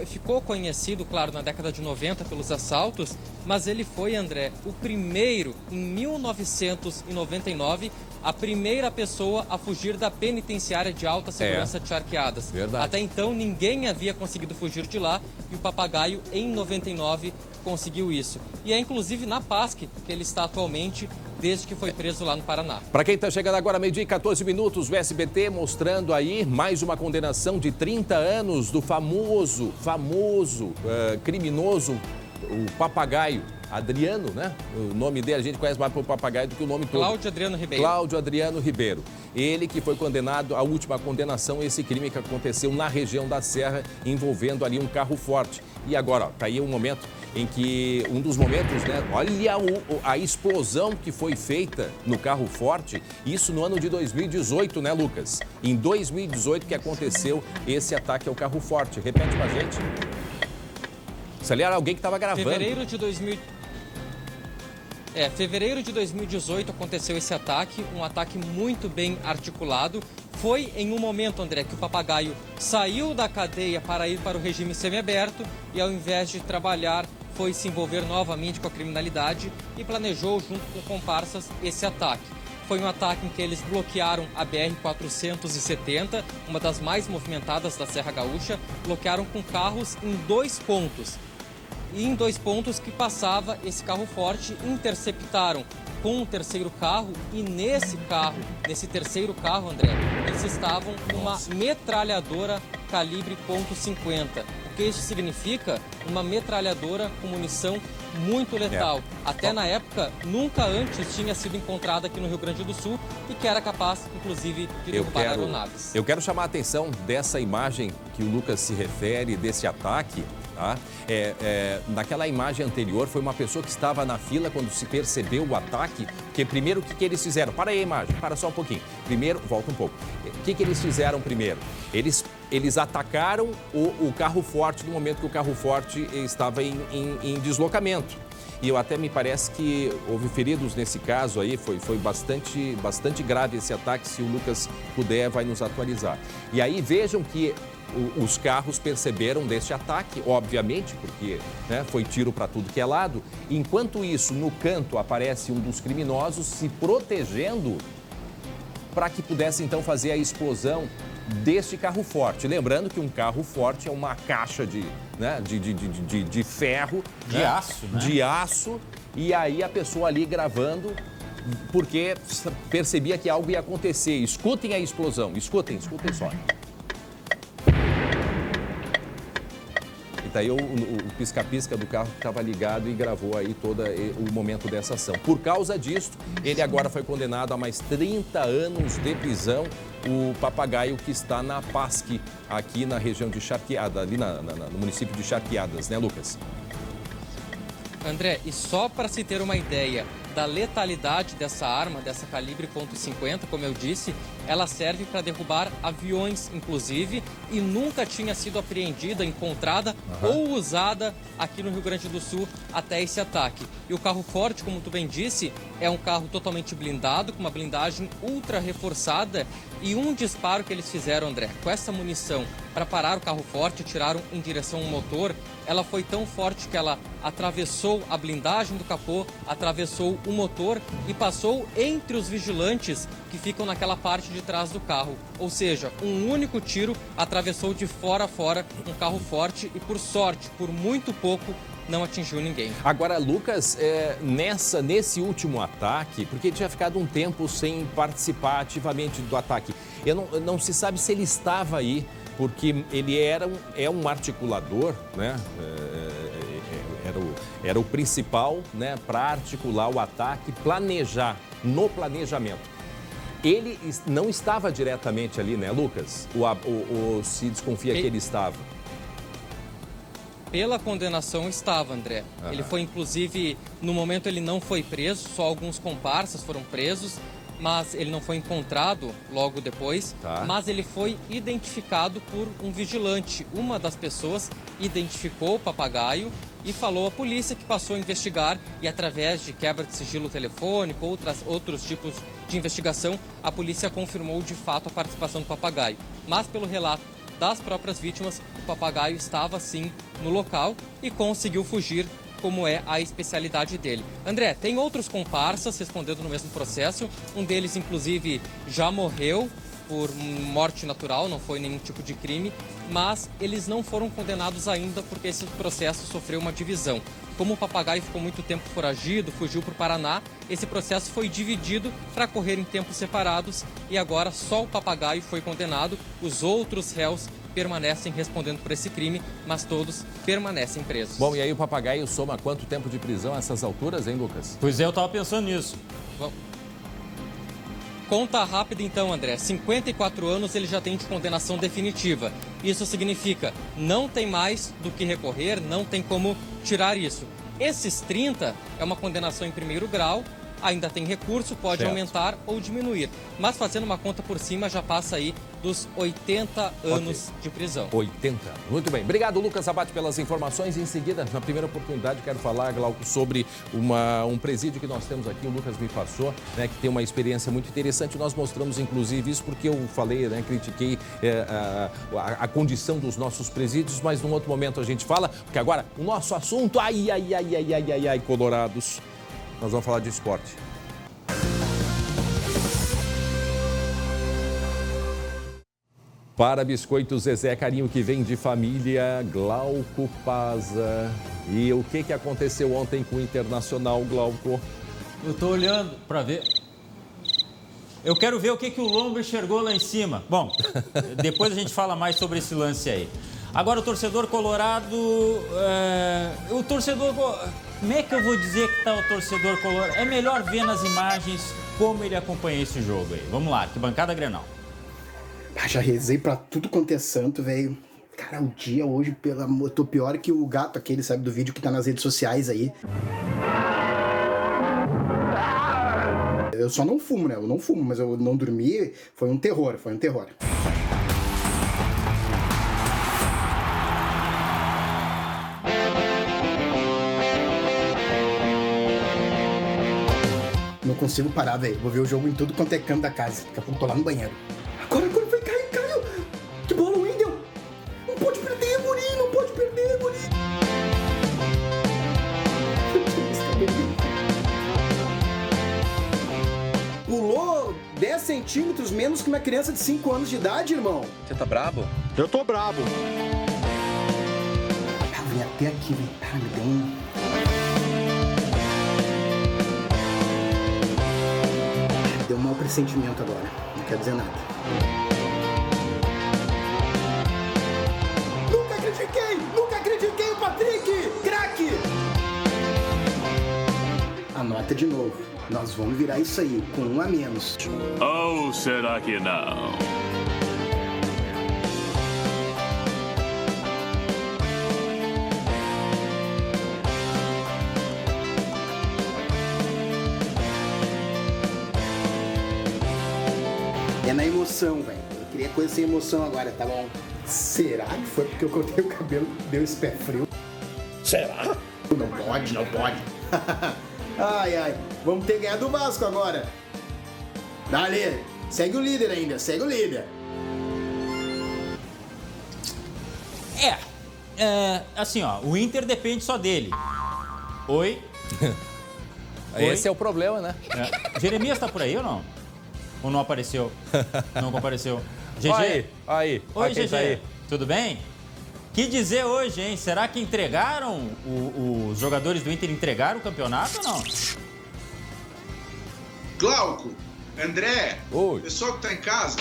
ficou conhecido, claro, na década de 90 pelos assaltos, mas ele foi, André, o primeiro, em 1999, a primeira pessoa a fugir da penitenciária de alta segurança de Charqueadas. Verdade. Até então, ninguém havia conseguido fugir de lá e o papagaio, em 99, conseguiu isso. E é inclusive na PASC que ele está atualmente, desde que foi preso lá no Paraná. Para quem está chegando agora, 12h e 14 minutos, o SBT mostrando aí mais uma condenação de 30 anos do famoso criminoso, o papagaio Adriano, né? O nome dele a gente conhece mais por papagaio do que o nome todo. Cláudio Adriano Ribeiro. Cláudio Adriano Ribeiro. Ele que foi condenado, a última condenação, esse crime que aconteceu na região da Serra, envolvendo ali um carro forte. E agora, ó, tá aí um momento em que, um dos momentos, né? Olha a explosão que foi feita no carro forte, isso no ano de 2018, né, Lucas? Em 2018 que aconteceu esse ataque ao carro forte. Repete pra gente. Se ali era alguém que estava gravando. Fevereiro de 2018 aconteceu esse ataque, um ataque muito bem articulado. Foi em um momento, André, que o papagaio saiu da cadeia para ir para o regime semiaberto e, ao invés de trabalhar, foi se envolver novamente com a criminalidade e planejou, junto com comparsas, esse ataque. Foi um ataque em que eles bloquearam a BR-470, uma das mais movimentadas da Serra Gaúcha, bloquearam com carros em 2 pontos. E em 2 pontos que passava esse carro forte, interceptaram com o terceiro carro e nesse terceiro carro, André, eles estavam numa metralhadora calibre .50. O que isso significa? Uma metralhadora com munição muito letal. Até na época, nunca antes tinha sido encontrada aqui no Rio Grande do Sul e que era capaz, inclusive, de derrubar aeronaves. Eu quero chamar a atenção dessa imagem que o Lucas se refere, desse ataque. Tá? Naquela imagem anterior, foi uma pessoa que estava na fila quando se percebeu o ataque, porque primeiro o que eles fizeram? Para aí a imagem, para só um pouquinho. Primeiro, volta um pouco. O que eles fizeram primeiro? Eles atacaram o carro forte no momento que o carro forte estava em deslocamento. E eu até me parece que houve feridos nesse caso aí, foi bastante grave esse ataque, se o Lucas puder, vai nos atualizar. E aí vejam que os carros perceberam desse ataque, obviamente, porque foi tiro para tudo que é lado. Enquanto isso, no canto aparece um dos criminosos se protegendo para que pudesse então fazer a explosão deste carro forte. Lembrando que um carro forte é uma caixa de ferro. De aço, né? De aço. E aí a pessoa ali gravando, porque percebia que algo ia acontecer. Escutem a explosão. Escutem só. Daí o pisca-pisca do carro que estava ligado e gravou aí todo o momento dessa ação. Por causa disso, ele agora foi condenado a mais 30 anos de prisão. O papagaio que está na PASC, aqui na região de Charqueadas, ali no município de Charqueadas, né, Lucas? André, e só para se ter uma ideia, da letalidade dessa arma, dessa calibre .50, como eu disse, ela serve para derrubar aviões, inclusive, e nunca tinha sido apreendida, encontrada ou usada aqui no Rio Grande do Sul até esse ataque. E o carro forte, como tu bem disse, é um carro totalmente blindado, com uma blindagem ultra reforçada, e um disparo que eles fizeram, André, com essa munição para parar o carro forte, tiraram em direção ao motor, ela foi tão forte que ela atravessou a blindagem do capô, atravessou o motor e passou entre os vigilantes que ficam naquela parte de trás do carro. Ou seja, um único tiro atravessou de fora a fora um carro forte e, por sorte, por muito pouco, não atingiu ninguém. Agora, Lucas, nesse último ataque, porque ele tinha ficado um tempo sem participar ativamente do ataque, não se sabe se ele estava aí, porque ele é um articulador, né? Era o principal, né, para articular o ataque, planejar, no planejamento. Ele não estava diretamente ali, né, Lucas? Ou se desconfia que ele estava? Pela condenação estava, André. Ele foi, inclusive, no momento ele não foi preso, só alguns comparsas foram presos, mas ele não foi encontrado logo depois, mas ele foi identificado por um vigilante. Uma das pessoas identificou o papagaio e falou à polícia, que passou a investigar, e através de quebra de sigilo telefônico, outros tipos de investigação, a polícia confirmou de fato a participação do papagaio. Mas pelo relato das próprias vítimas, o papagaio estava sim no local e conseguiu fugir, como é a especialidade dele. André, tem outros comparsas respondendo no mesmo processo, um deles inclusive já morreu por morte natural, não foi nenhum tipo de crime, mas eles não foram condenados ainda porque esse processo sofreu uma divisão. Como o papagaio ficou muito tempo foragido, fugiu para o Paraná, esse processo foi dividido para correr em tempos separados e agora só o papagaio foi condenado, os outros réus permanecem respondendo por esse crime, mas todos permanecem presos. Bom, e aí o papagaio soma quanto tempo de prisão a essas alturas, hein, Lucas? Pois é, eu estava pensando nisso. Conta rápida então, André. 54 anos ele já tem de condenação definitiva. Isso significa não tem mais do que recorrer, não tem como tirar isso. Esses 30 é uma condenação em primeiro grau, ainda tem recurso, pode aumentar ou diminuir. Mas fazendo uma conta por cima, já passa aí dos 80 anos de prisão. 80. Muito bem. Obrigado, Lucas Abate, pelas informações. Em seguida, na primeira oportunidade, quero falar, Glauco, sobre um presídio que nós temos aqui, o Lucas me passou, né, que tem uma experiência muito interessante. Nós mostramos, inclusive, isso porque eu falei, né, critiquei a condição dos nossos presídios, mas num outro momento a gente fala, porque agora o nosso assunto, ai, colorados, nós vamos falar de esporte. Para Biscoitos Zezé, carinho que vem de família, Glauco Paza. E o que aconteceu ontem com o Internacional, Glauco? Eu tô olhando para ver. Eu quero ver o que o Lombo enxergou lá em cima. Bom, depois a gente fala mais sobre esse lance aí. Agora o torcedor colorado... O torcedor... Como é que eu vou dizer que tá o torcedor colorado? É melhor ver nas imagens como ele acompanha esse jogo aí. Vamos lá, arquibancada Grenal. Já rezei pra tudo quanto é santo, velho. Cara, o dia hoje, eu tô pior que o gato aquele, sabe, do vídeo que tá nas redes sociais aí. Eu só não fumo, né? Eu não fumo, mas eu não dormi. Foi um terror. Não consigo parar, velho. Vou ver o jogo em tudo quanto é canto da casa. Daqui a pouco tô lá no banheiro. Agora foi caiu. Que bola, Wendel! Não pode perder, guri! Pulou 10 centímetros menos que uma criança de 5 anos de idade, irmão. Você tá brabo? Eu tô brabo. Vem até aqui, velho. Me deu um... Deu um mau pressentimento agora. Não quer dizer nada. Nunca critiquei o Patrick! Craque! Anota de novo. Nós vamos virar isso aí, com 1 a menos. Ou será que não? É na emoção, velho. Eu queria coisa sem emoção agora, tá bom? Será que foi porque eu cortei o cabelo e deu esse pé frio? Será? Não pode, não pode. Ai, ai. Vamos ter que ganhar do Vasco agora. Dale, segue o líder ainda, segue o líder. Assim, ó, o Inter depende só dele. Oi? Esse é o problema, né? Jeremias tá por aí ou não? Ou não apareceu? Não compareceu. GG? Aí. Oi, GG. Tá aí. Tudo bem? Que dizer hoje, hein? Será que entregaram, os jogadores do Inter entregaram o campeonato ou não? Glauco, André, Oi. pessoal que tá em casa,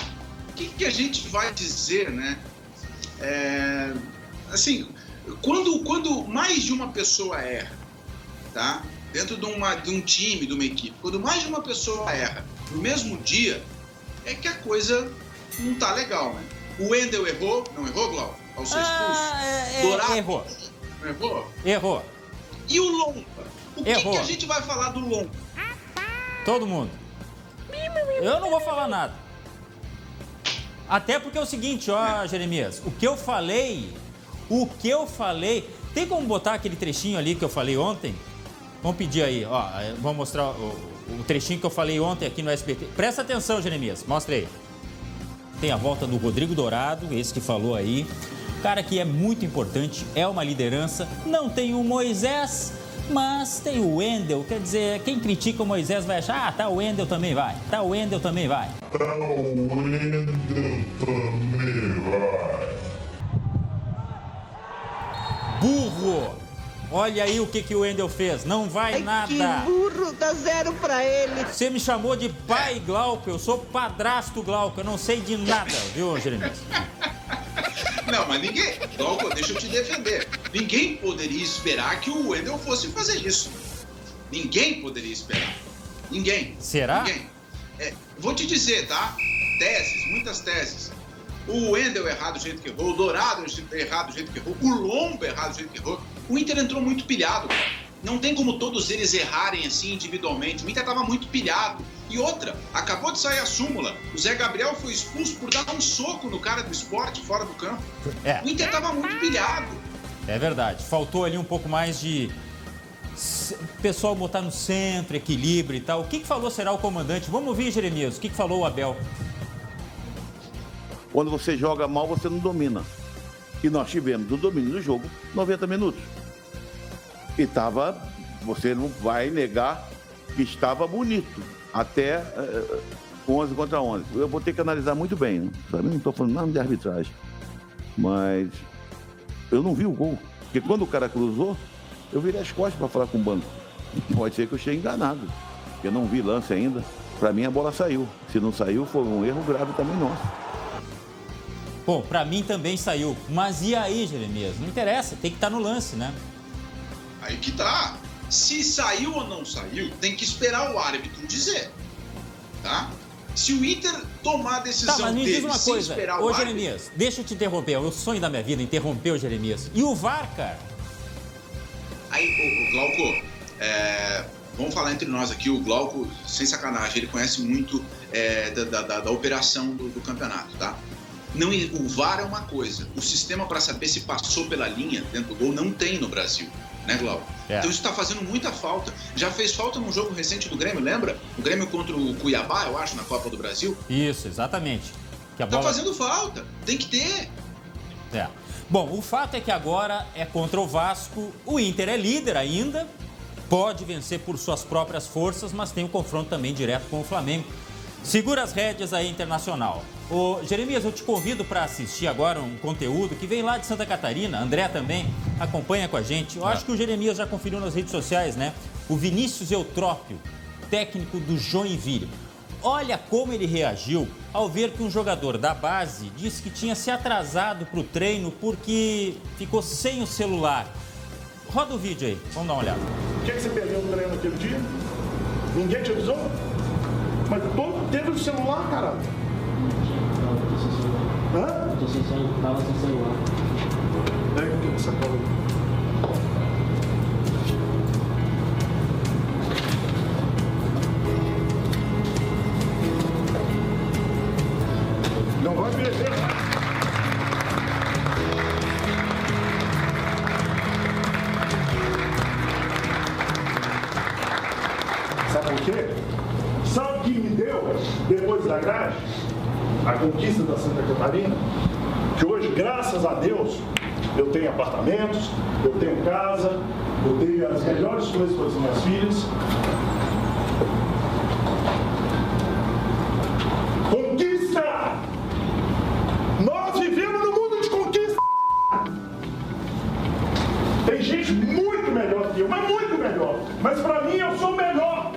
o que a gente vai dizer, né? Assim, quando mais de uma pessoa erra, tá? Dentro de um time, de uma equipe, quando mais de uma pessoa erra no mesmo dia, é que a coisa não tá legal, né? O Wendel errou, não errou, Glauco? Ao ser expulso? Dourado, errou. Não errou? Errou. E o Lomba? O que a gente vai falar do Lomba? Todo mundo. Eu não vou falar nada. Até porque é o seguinte, ó, Jeremias, o que eu falei... Tem como botar aquele trechinho ali que eu falei ontem? Vamos pedir aí, ó, vamos mostrar o trechinho que eu falei ontem aqui no SBT. Presta atenção, Jeremias, mostra aí. Tem a volta do Rodrigo Dourado, esse que falou aí. Cara que é muito importante, é uma liderança. Não tem o Moisés, mas tem o Wendel. Quer dizer, quem critica o Moisés vai achar, tá, o Wendel também vai. Tá, o Wendel também vai. Tá, o Wendel também vai. Burro! Olha aí o que o Wendel fez. Não vai nada. Que burro, dá 0 pra ele. Você me chamou de pai, Glauco. Eu sou padrasto, Glauco. Eu não sei de nada, viu, Jeremias? Não, mas ninguém... Glauco, deixa eu te defender. Ninguém poderia esperar que o Wendel fosse fazer isso. Ninguém poderia esperar. Ninguém. Será? Ninguém. Vou te dizer, tá? Teses, muitas teses. O Wendel errado do jeito que errou, o Dourado errado do jeito que errou, o Lomba errado do jeito que errou. O Inter entrou muito pilhado, cara. Não tem como todos eles errarem assim individualmente. O Inter estava muito pilhado. E outra, acabou de sair a súmula. O Zé Gabriel foi expulso por dar um soco no cara do Sport fora do campo. O Inter estava muito pilhado. É verdade. Faltou ali um pouco mais de... pessoal botar no centro, equilíbrio e tal. O que falou será o comandante? Vamos ouvir, Jeremias. O que falou o Abel? Quando você joga mal, você não domina. E nós tivemos do domínio do jogo 90 minutos. E você não vai negar que estava bonito. Até 11 contra 11. Eu vou ter que analisar muito bem, né? Não estou falando nada de arbitragem. Mas eu não vi o gol. Porque quando o cara cruzou, eu virei as costas para falar com o banco. Pode ser que eu esteja enganado. Eu não vi lance ainda. Para mim, a bola saiu. Se não saiu, foi um erro grave também nosso. Bom, pra mim também saiu. Mas e aí, Jeremias? Não interessa, tem que estar no lance, né? Aí que tá. Se saiu ou não saiu, tem que esperar o árbitro dizer. Tá? Se o Inter tomar a decisão mas me diz uma sem coisa. esperar Ô, o Jeremias, árbitro... deixa eu te interromper. É o sonho da minha vida, interromper o Jeremias. E o VAR, cara? Aí, o Glauco, vamos falar entre nós aqui. O Glauco, sem sacanagem, ele conhece muito da operação do campeonato, tá? Não, o VAR é uma coisa. O sistema para saber se passou pela linha dentro do gol não tem no Brasil, né, Glauco? Então isso está fazendo muita falta. Já fez falta num jogo recente do Grêmio, lembra? O Grêmio contra o Cuiabá, eu acho, na Copa do Brasil. Isso, exatamente. Que a bola... Tá fazendo falta, tem que ter. Bom, o fato é que agora é contra o Vasco. O Inter é líder ainda, pode vencer por suas próprias forças, mas tem um confronto também direto com o Flamengo. Segura as rédeas aí, Internacional. Ô, Jeremias, eu te convido para assistir agora um conteúdo que vem lá de Santa Catarina. André também acompanha com a gente. Eu acho que o Jeremias já conferiu nas redes sociais, né? O Vinícius Eutrópio, técnico do Joinville. Olha como ele reagiu ao ver que um jogador da base disse que tinha se atrasado para o treino porque ficou sem o celular. Roda o vídeo aí, vamos dar uma olhada. O que você perdeu no treino naquele dia? Ninguém te avisou? Mas todo teve o celular, cara. Hã? Tava sem celular. Pega aqui essa cola aí. a conquista da Santa Catarina, que hoje, graças a Deus, eu tenho apartamentos, eu tenho casa, eu tenho as melhores coisas para as minhas filhas. Conquista! Nós vivemos num mundo de conquista! Tem gente muito melhor que eu, mas muito melhor. Mas para mim, eu sou melhor,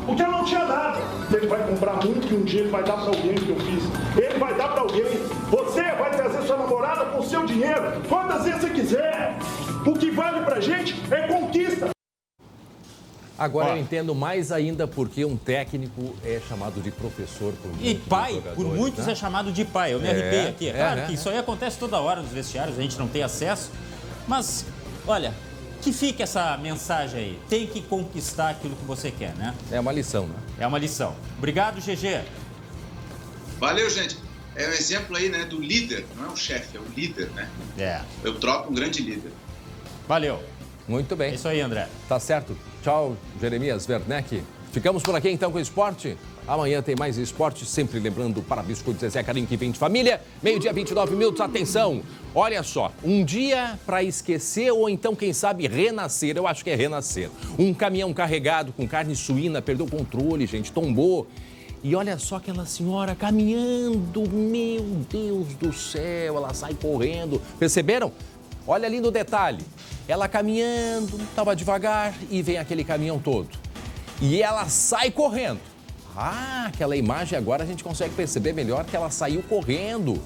porque eu não tinha nada. Ele vai comprar muito e um dia ele vai dar para alguém que eu fiz. Ele vai dar para alguém. Você vai trazer sua namorada com o seu dinheiro, quantas vezes você quiser. O que vale pra gente é conquista. Agora eu entendo mais ainda porque um técnico é chamado de professor por muitos. E pai, por muitos, né? É chamado de pai. Eu me arrepei aqui. É claro que isso aí acontece toda hora nos vestiários, a gente não tem acesso. Mas, olha, que fique essa mensagem aí. Tem que conquistar aquilo que você quer, né? É uma lição, né? É uma lição. Obrigado, GG. Valeu, gente. É um exemplo aí, né, do líder. Não é um chefe, é o líder, né? Eu troco um grande líder. Valeu. Muito bem. É isso aí, André. Tá certo. Tchau, Jeremias Werneck. Ficamos por aqui, então, com o esporte. Amanhã tem mais esporte, sempre lembrando para Biscoito Zezé Carinho que vem de família. 12h, 29 minutos, atenção. Olha só, um dia para esquecer ou então, quem sabe, renascer. Eu acho que é renascer. Um caminhão carregado com carne suína perdeu o controle, gente, tombou. E olha só aquela senhora caminhando, meu Deus do céu, ela sai correndo. Perceberam? Olha ali no detalhe. Ela caminhando, estava devagar e vem aquele caminhão todo. E ela sai correndo. Ah, aquela imagem agora a gente consegue perceber melhor que ela saiu correndo.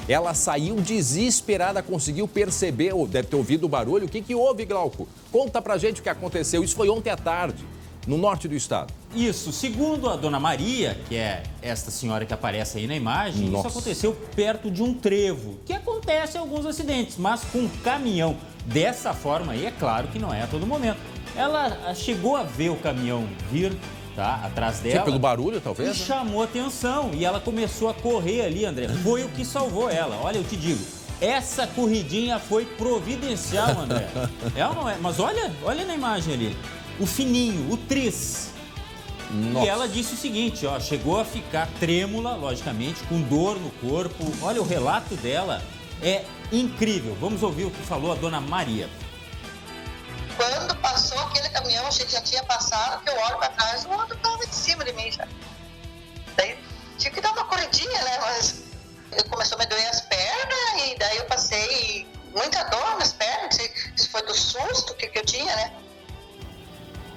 Ela saiu desesperada, conseguiu perceber, ou deve ter ouvido o barulho. O que houve, Glauco? Conta pra gente o que aconteceu. Isso foi ontem à tarde, no norte do estado. Isso, segundo a dona Maria, que é esta senhora que aparece aí na imagem, Isso aconteceu perto de um trevo, que acontece em alguns acidentes, mas com um caminhão dessa forma aí, é claro que não é a todo momento. Ela chegou a ver o caminhão vir, tá, atrás dela. Pelo barulho, talvez? E chamou atenção, e ela começou a correr ali, André. Foi o que salvou ela, olha, eu te digo. Essa corridinha foi providencial, André. É ou não é? Mas olha na imagem ali. O fininho, o tris. Nossa. E ela disse o seguinte, ó, chegou a ficar trêmula, logicamente, com dor no corpo. Olha, o relato dela é incrível. Vamos ouvir o que falou a dona Maria. Quando passou aquele caminhão, achei que já tinha passado, que eu olho para trás, o outro estava em cima de mim já. Daí tive que dar uma corridinha, né, mas começou a me doer as pernas e daí eu passei muita dor nas pernas, não sei se foi do susto que eu tinha, né.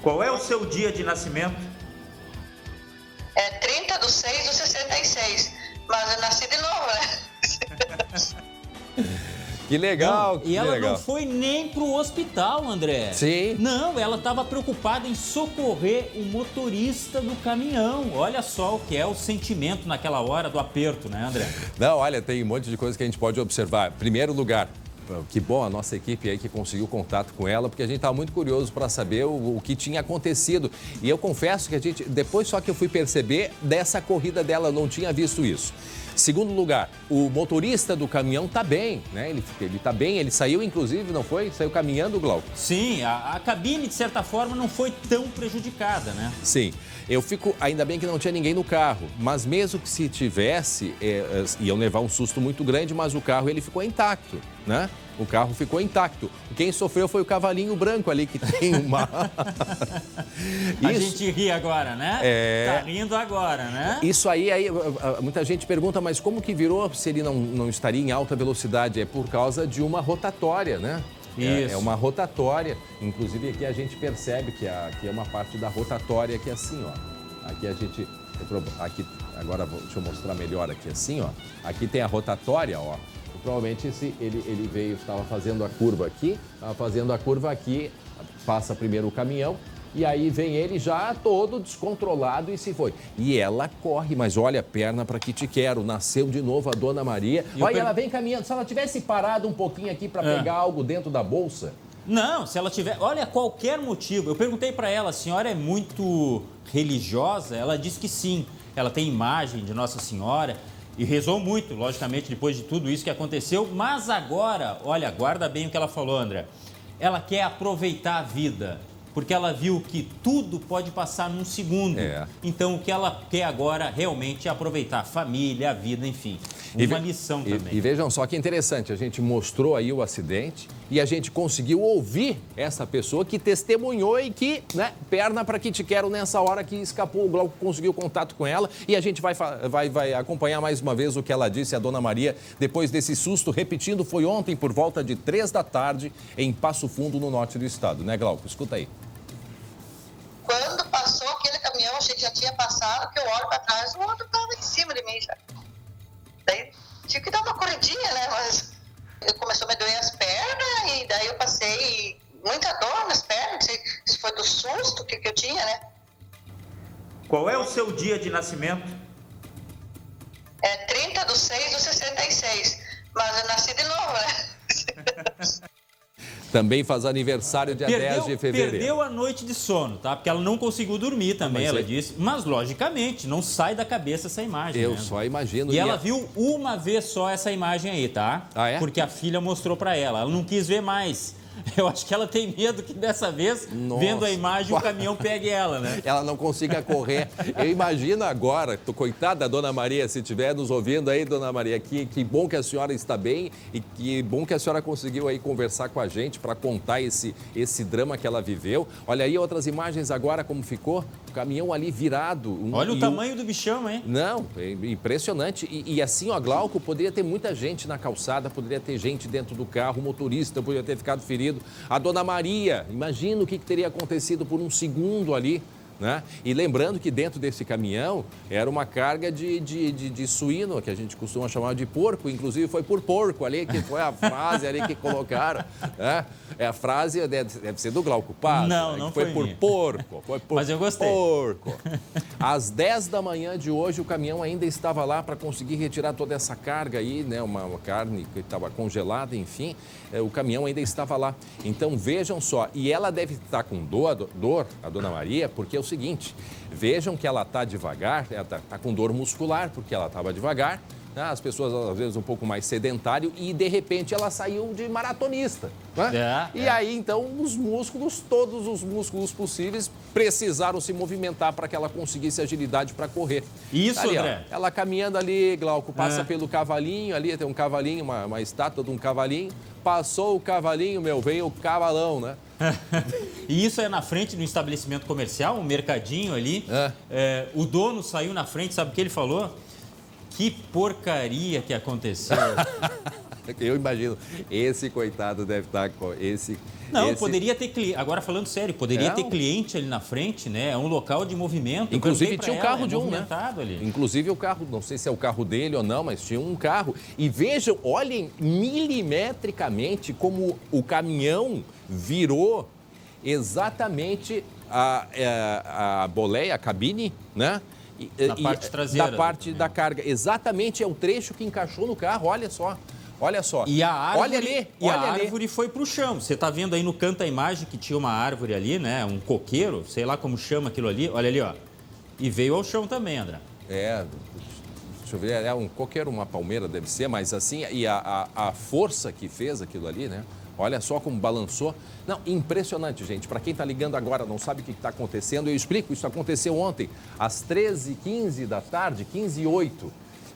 Qual é o seu dia de nascimento? É 30/6/66, mas eu nasci de novo, né? Que legal, não, e ela não foi nem pro hospital, André. Sim. Não, ela estava preocupada em socorrer o motorista do caminhão. Olha só o que é o sentimento naquela hora do aperto, né, André? Não, olha, tem um monte de coisa que a gente pode observar. Primeiro lugar, que bom a nossa equipe aí que conseguiu contato com ela, porque a gente estava muito curioso para saber o que tinha acontecido. E eu confesso que a gente, depois só que eu fui perceber dessa corrida dela, eu não tinha visto isso. Segundo lugar, o motorista do caminhão tá bem, né? Ele tá bem, ele saiu inclusive, não foi? Saiu caminhando, Glauco? Sim, a cabine de certa forma não foi tão prejudicada, né? Sim, eu fico, ainda bem que não tinha ninguém no carro, mas mesmo que se tivesse, iam levar um susto muito grande, mas o carro ele ficou intacto, né? O carro ficou intacto. Quem sofreu foi o cavalinho branco ali, que tem uma... A gente ri agora, né? Tá rindo agora, né? Isso aí, muita gente pergunta, mas como que virou se ele não estaria em alta velocidade? É por causa de uma rotatória, né? Isso. É uma rotatória. Inclusive aqui a gente percebe que aqui é uma parte da rotatória que é assim, ó. Aqui a gente... Aqui, agora deixa eu mostrar melhor aqui assim, ó. Aqui tem a rotatória, ó. Provavelmente ele veio, estava fazendo a curva aqui, passa primeiro o caminhão e aí vem ele já todo descontrolado e se foi. E ela corre, mas olha a perna para que te quero, nasceu de novo a dona Maria. Olha, ela vem caminhando, se ela tivesse parado um pouquinho aqui para pegar algo dentro da bolsa... Não, se ela tiver, olha, qualquer motivo. Eu perguntei para ela, a senhora é muito religiosa? Ela disse que sim, ela tem imagem de Nossa Senhora... E rezou muito, logicamente, depois de tudo isso que aconteceu. Mas agora, olha, guarda bem o que ela falou, André. Ela quer aproveitar a vida. porque ela viu que tudo pode passar num segundo. Então, o que ela quer agora realmente é aproveitar a família, a vida, enfim. Uma lição também. E vejam só que interessante, a gente mostrou aí o acidente e a gente conseguiu ouvir essa pessoa que testemunhou e que, né, perna para que te quero nessa hora que escapou. O Glauco conseguiu contato com ela e a gente vai acompanhar mais uma vez o que ela disse, a Dona Maria, depois desse susto. Repetindo, foi ontem por volta de 3 da tarde em Passo Fundo, no norte do estado, né, Glauco? Escuta aí. Quando passou aquele caminhão, achei que já tinha passado, que eu olho para trás, o outro estava em cima de mim já. Daí tive que dar uma corridinha, né? Mas eu começou a me doer as pernas e daí eu passei muita dor nas pernas, não sei se foi do susto que eu tinha, né? Qual é o seu dia de nascimento? É 30/6/66, mas eu nasci de novo, né? Também faz aniversário dia 10 de fevereiro. Perdeu a noite de sono, tá? Porque ela não conseguiu dormir também, ela disse. Mas, logicamente, não sai da cabeça essa imagem. Eu só imagino. E ela viu uma vez só essa imagem aí, tá? Ah, é? Porque a filha mostrou pra ela. Ela não quis ver mais. Eu acho que ela tem medo que dessa vez, vendo a imagem, o caminhão pegue ela, né? Ela não consiga correr. Eu imagino agora, coitada da Dona Maria, se estiver nos ouvindo aí, Dona Maria, que bom que a senhora está bem e que bom que a senhora conseguiu aí conversar com a gente para contar esse drama que ela viveu. Olha aí outras imagens agora como ficou, o caminhão ali virado. Olha o tamanho do bichão, hein? Não, é impressionante. E assim, ó, Glauco, poderia ter muita gente na calçada, poderia ter gente dentro do carro, o motorista poderia ter ficado ferido. A Dona Maria, imagina o que teria acontecido por um segundo ali, né? E lembrando que dentro desse caminhão era uma carga de suíno, que a gente costuma chamar de porco, inclusive foi por porco ali, que foi a frase ali que colocaram, né? A frase deve ser do Glauco Paz. Não, né? não foi foi por porco. Foi por Mas eu gostei. Porco. Às 10 da manhã de hoje, o caminhão ainda estava lá para conseguir retirar toda essa carga aí, né? Uma carne que estava congelada, enfim. O caminhão ainda estava lá. Então, vejam só. E ela deve estar com dor, a Dona Maria, porque é o seguinte. Vejam que ela está devagar, ela está com dor muscular, porque ela estava devagar. As pessoas, às vezes, um pouco mais sedentário e, de repente, ela saiu de maratonista. Né? Aí, então, todos os músculos possíveis precisaram se movimentar para que ela conseguisse agilidade para correr. Isso, ali, André. Ó, ela caminhando ali, Glauco, passa pelo cavalinho, ali tem um cavalinho, uma estátua de um cavalinho. Passou o cavalinho, veio o cavalão, né? E isso é na frente do estabelecimento comercial, um mercadinho ali. O dono saiu na frente, sabe o que ele falou? Que porcaria que aconteceu. Eu imagino, esse coitado deve estar com esse... Não, poderia ter cliente, agora falando sério, poderia ter cliente ali na frente, né? É um local de movimento. Inclusive tinha o carro de um, né? Ali. Inclusive o carro, não sei se é o carro dele ou não, mas tinha um carro. E vejam, olhem milimetricamente como o caminhão virou exatamente a boleia, a cabine, né? Na parte traseira. Da parte da carga. Exatamente, é o trecho que encaixou no carro, olha só. Olha só. E a árvore, olha a árvore foi para o chão. Você está vendo aí no canto a imagem que tinha uma árvore ali, né? Um coqueiro, sei lá como chama aquilo ali. Olha ali, ó. E veio ao chão também, André. Deixa eu ver, é um coqueiro, uma palmeira deve ser, mas assim, e a força que fez aquilo ali, né? Olha só como balançou. Não, impressionante, gente. Para quem está ligando agora, não sabe o que está acontecendo, eu explico. Isso aconteceu ontem, às 13h15 da tarde, 15h08.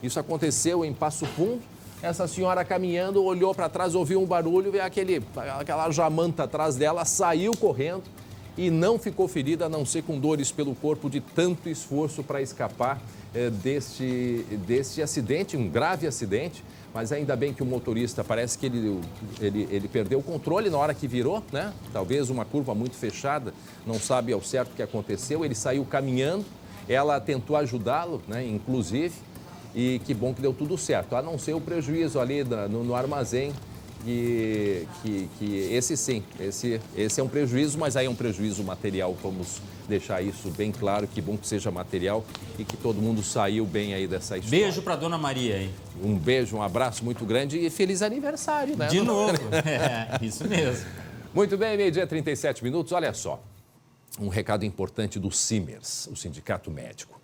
Isso aconteceu em Passo Fundo. Essa senhora caminhando, olhou para trás, ouviu um barulho, veio aquela jamanta atrás dela, saiu correndo e não ficou ferida, a não ser com dores pelo corpo de tanto esforço para escapar deste acidente, um grave acidente. Mas ainda bem que o motorista, parece que ele perdeu o controle na hora que virou, né? Talvez uma curva muito fechada, não sabe ao certo o que aconteceu. Ele saiu caminhando, ela tentou ajudá-lo, né? Inclusive, e que bom que deu tudo certo. A não ser o prejuízo ali no armazém, que esse sim, esse é um prejuízo, mas aí é um prejuízo material, vamos deixar isso bem claro, que bom que seja material e que todo mundo saiu bem aí dessa história. Beijo para Dona Maria, hein? Um beijo, um abraço muito grande e feliz aniversário, né? De novo, isso mesmo. Muito bem, meio-dia, 37 minutos, olha só, um recado importante do Simers, o Sindicato Médico.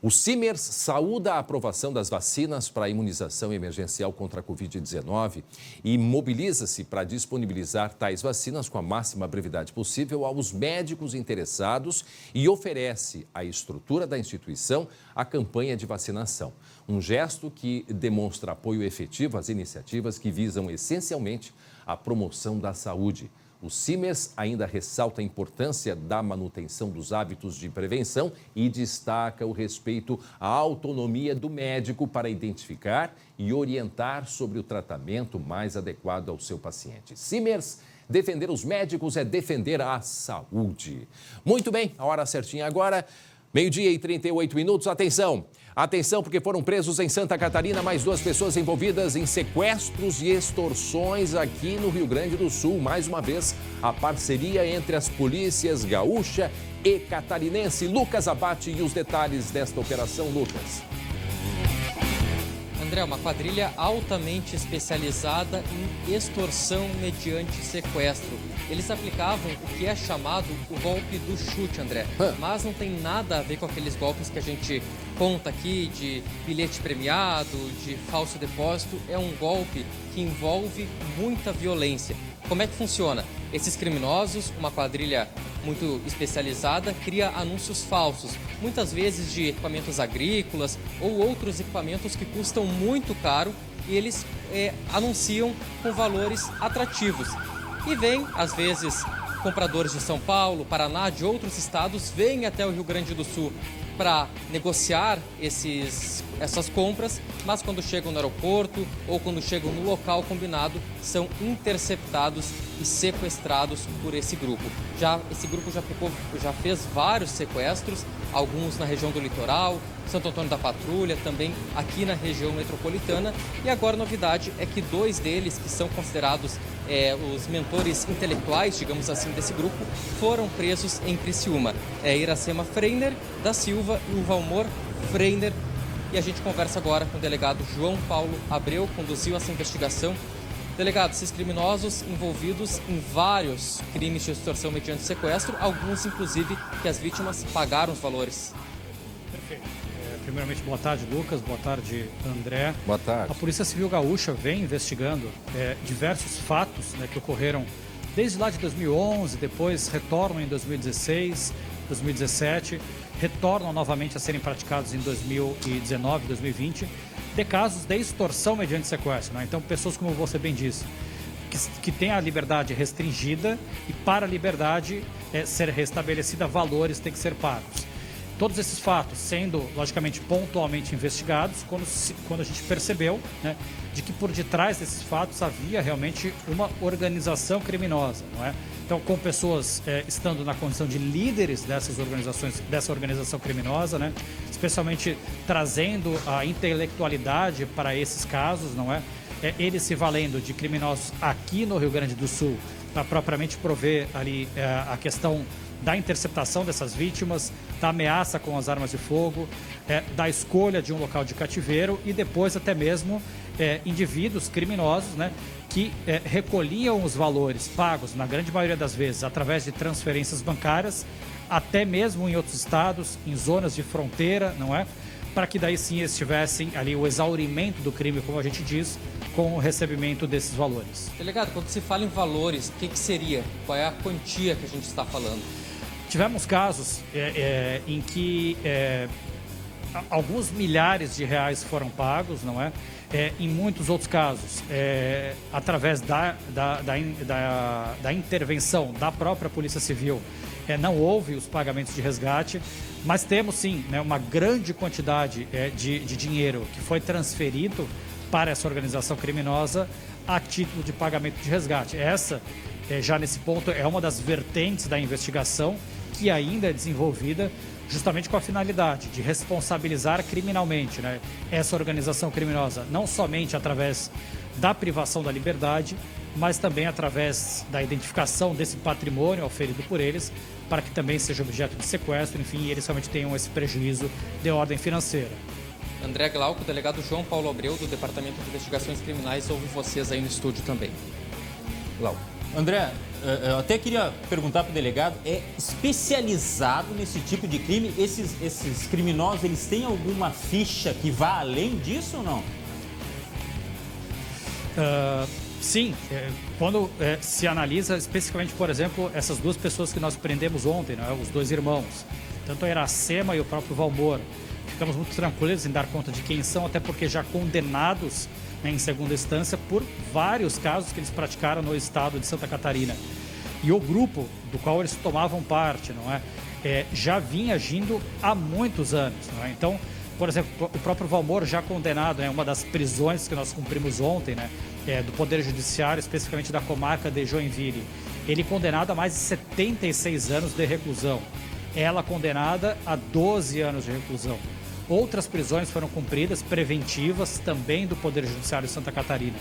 O Simers saúda a aprovação das vacinas para a imunização emergencial contra a Covid-19 e mobiliza-se para disponibilizar tais vacinas com a máxima brevidade possível aos médicos interessados e oferece à estrutura da instituição a campanha de vacinação. Um gesto que demonstra apoio efetivo às iniciativas que visam essencialmente a promoção da saúde. O Simers ainda ressalta a importância da manutenção dos hábitos de prevenção e destaca o respeito à autonomia do médico para identificar e orientar sobre o tratamento mais adequado ao seu paciente. Simers, defender os médicos é defender a saúde. Muito bem, a hora certinha agora, 12h38. Atenção! Atenção, porque foram presos em Santa Catarina mais 2 pessoas envolvidas em sequestros e extorsões aqui no Rio Grande do Sul. Mais uma vez, a parceria entre as polícias gaúcha e catarinense. Lucas Abate e os detalhes desta operação, Lucas. André, uma quadrilha altamente especializada em extorsão mediante sequestro. Eles aplicavam o que é chamado o golpe do chute, André. Mas não tem nada a ver com aqueles golpes que a gente conta aqui de bilhete premiado, de falso depósito. É um golpe que envolve muita violência. Como é que funciona? Esses criminosos, uma quadrilha muito especializada, cria anúncios falsos, muitas vezes de equipamentos agrícolas ou outros equipamentos que custam muito caro e eles anunciam com valores atrativos. E vem, às vezes, compradores de São Paulo, Paraná, de outros estados, vêm até o Rio Grande do Sul para negociar essas compras, mas quando chegam no aeroporto ou quando chegam no local combinado, são interceptados e sequestrados por esse grupo. Esse grupo já fez vários sequestros, alguns na região do litoral, Santo Antônio da Patrulha, também aqui na região metropolitana. E agora a novidade é que 2 deles, que são considerados os mentores intelectuais, digamos assim, desse grupo, foram presos em Criciúma. Iracema Freiner da Silva e o Valmor Freiner. E a gente conversa agora com o delegado João Paulo Abreu, conduziu essa investigação. Delegado, esses criminosos envolvidos em vários crimes de extorsão mediante sequestro, alguns inclusive que as vítimas pagaram os valores. Perfeito. Primeiramente, boa tarde, Lucas. Boa tarde, André. Boa tarde. A Polícia Civil Gaúcha vem investigando diversos fatos que ocorreram desde lá de 2011, depois retornam em 2016, 2017, retornam novamente a serem praticados em 2019, 2020, de casos de extorsão mediante sequestro. Então, pessoas, como você bem disse, que têm a liberdade restringida e para a liberdade ser restabelecida, valores têm que ser pagos. Todos esses fatos sendo, logicamente, pontualmente investigados, quando a gente percebeu de que por detrás desses fatos havia realmente uma organização criminosa, não é? Então, com pessoas estando na condição de líderes dessas organizações, dessa organização criminosa, especialmente trazendo a intelectualidade para esses casos, não é? Eles se valendo de criminosos aqui no Rio Grande do Sul para propriamente prover ali a questão da interceptação dessas vítimas, da ameaça com as armas de fogo, da escolha de um local de cativeiro e depois até mesmo indivíduos criminosos, que recolhiam os valores pagos, na grande maioria das vezes, através de transferências bancárias, até mesmo em outros estados, em zonas de fronteira, não é? Para que daí sim eles tivessem ali o exaurimento do crime, como a gente diz, com o recebimento desses valores. Delegado, quando se fala em valores, o que seria? Qual é a quantia que a gente está falando? Tivemos casos em que alguns milhares de reais foram pagos, não é? Em muitos outros casos, através da intervenção da própria Polícia Civil, não houve os pagamentos de resgate, mas temos sim uma grande quantidade de dinheiro que foi transferido para essa organização criminosa a título de pagamento de resgate. Essa, já nesse ponto, é uma das vertentes da investigação que ainda é desenvolvida justamente com a finalidade de responsabilizar criminalmente essa organização criminosa, não somente através da privação da liberdade, mas também através da identificação desse patrimônio oferido por eles, para que também seja objeto de sequestro, enfim, e eles realmente tenham esse prejuízo de ordem financeira. André Glauco, o delegado João Paulo Abreu, do Departamento de Investigações Criminais, ouve vocês aí no estúdio também. Glauco. André, eu até queria perguntar para o delegado, é especializado nesse tipo de crime? Esses criminosos, eles têm alguma ficha que vá além disso ou não? Sim, quando se analisa especificamente, por exemplo, essas duas pessoas que nós prendemos ontem, né, os dois irmãos, tanto a Iracema e o próprio Valmor, ficamos muito tranquilos em dar conta de quem são, até porque já condenados, né, em segunda instância por vários casos que eles praticaram no estado de Santa Catarina. E o grupo do qual eles tomavam parte, não é, já vinha agindo há muitos anos. Não é? Então, por exemplo, o próprio Valmor já condenado, né, uma das prisões que nós cumprimos ontem, né, do Poder Judiciário, especificamente da comarca de Joinville. Ele condenado a mais de 76 anos de reclusão. Ela condenada a 12 anos de reclusão. Outras prisões foram cumpridas, preventivas, também do Poder Judiciário de Santa Catarina.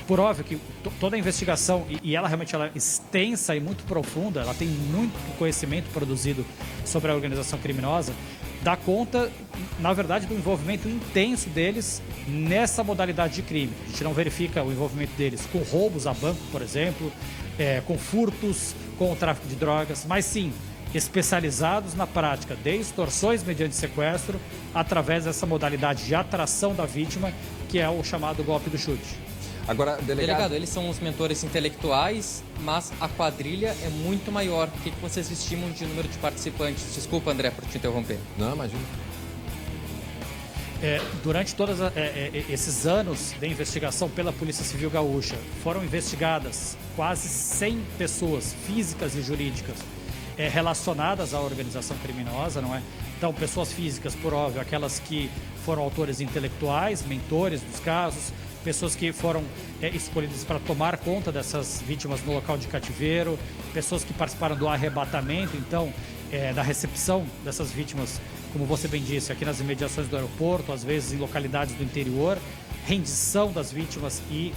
Por óbvio que toda a investigação, e ela realmente é extensa e muito profunda, ela tem muito conhecimento produzido sobre a organização criminosa, dá conta, na verdade, do envolvimento intenso deles nessa modalidade de crime. A gente não verifica o envolvimento deles com roubos a banco, por exemplo, com furtos, com o tráfico de drogas, mas sim especializados na prática de extorsões mediante sequestro através dessa modalidade de atração da vítima, que é o chamado golpe do chute. Agora, delegado, eles são os mentores intelectuais, mas a quadrilha é muito maior. O que vocês estimam de número de participantes? Desculpa, André, por te interromper. Não, imagina. Durante todos esses anos de investigação pela Polícia Civil Gaúcha, foram investigadas quase 100 pessoas físicas e jurídicas relacionadas à organização criminosa, não é? Então, pessoas físicas, por óbvio, aquelas que foram autores intelectuais, mentores dos casos, pessoas que foram escolhidas para tomar conta dessas vítimas no local de cativeiro, pessoas que participaram do arrebatamento, então, da recepção dessas vítimas, como você bem disse, aqui nas imediações do aeroporto, às vezes em localidades do interior, rendição das vítimas e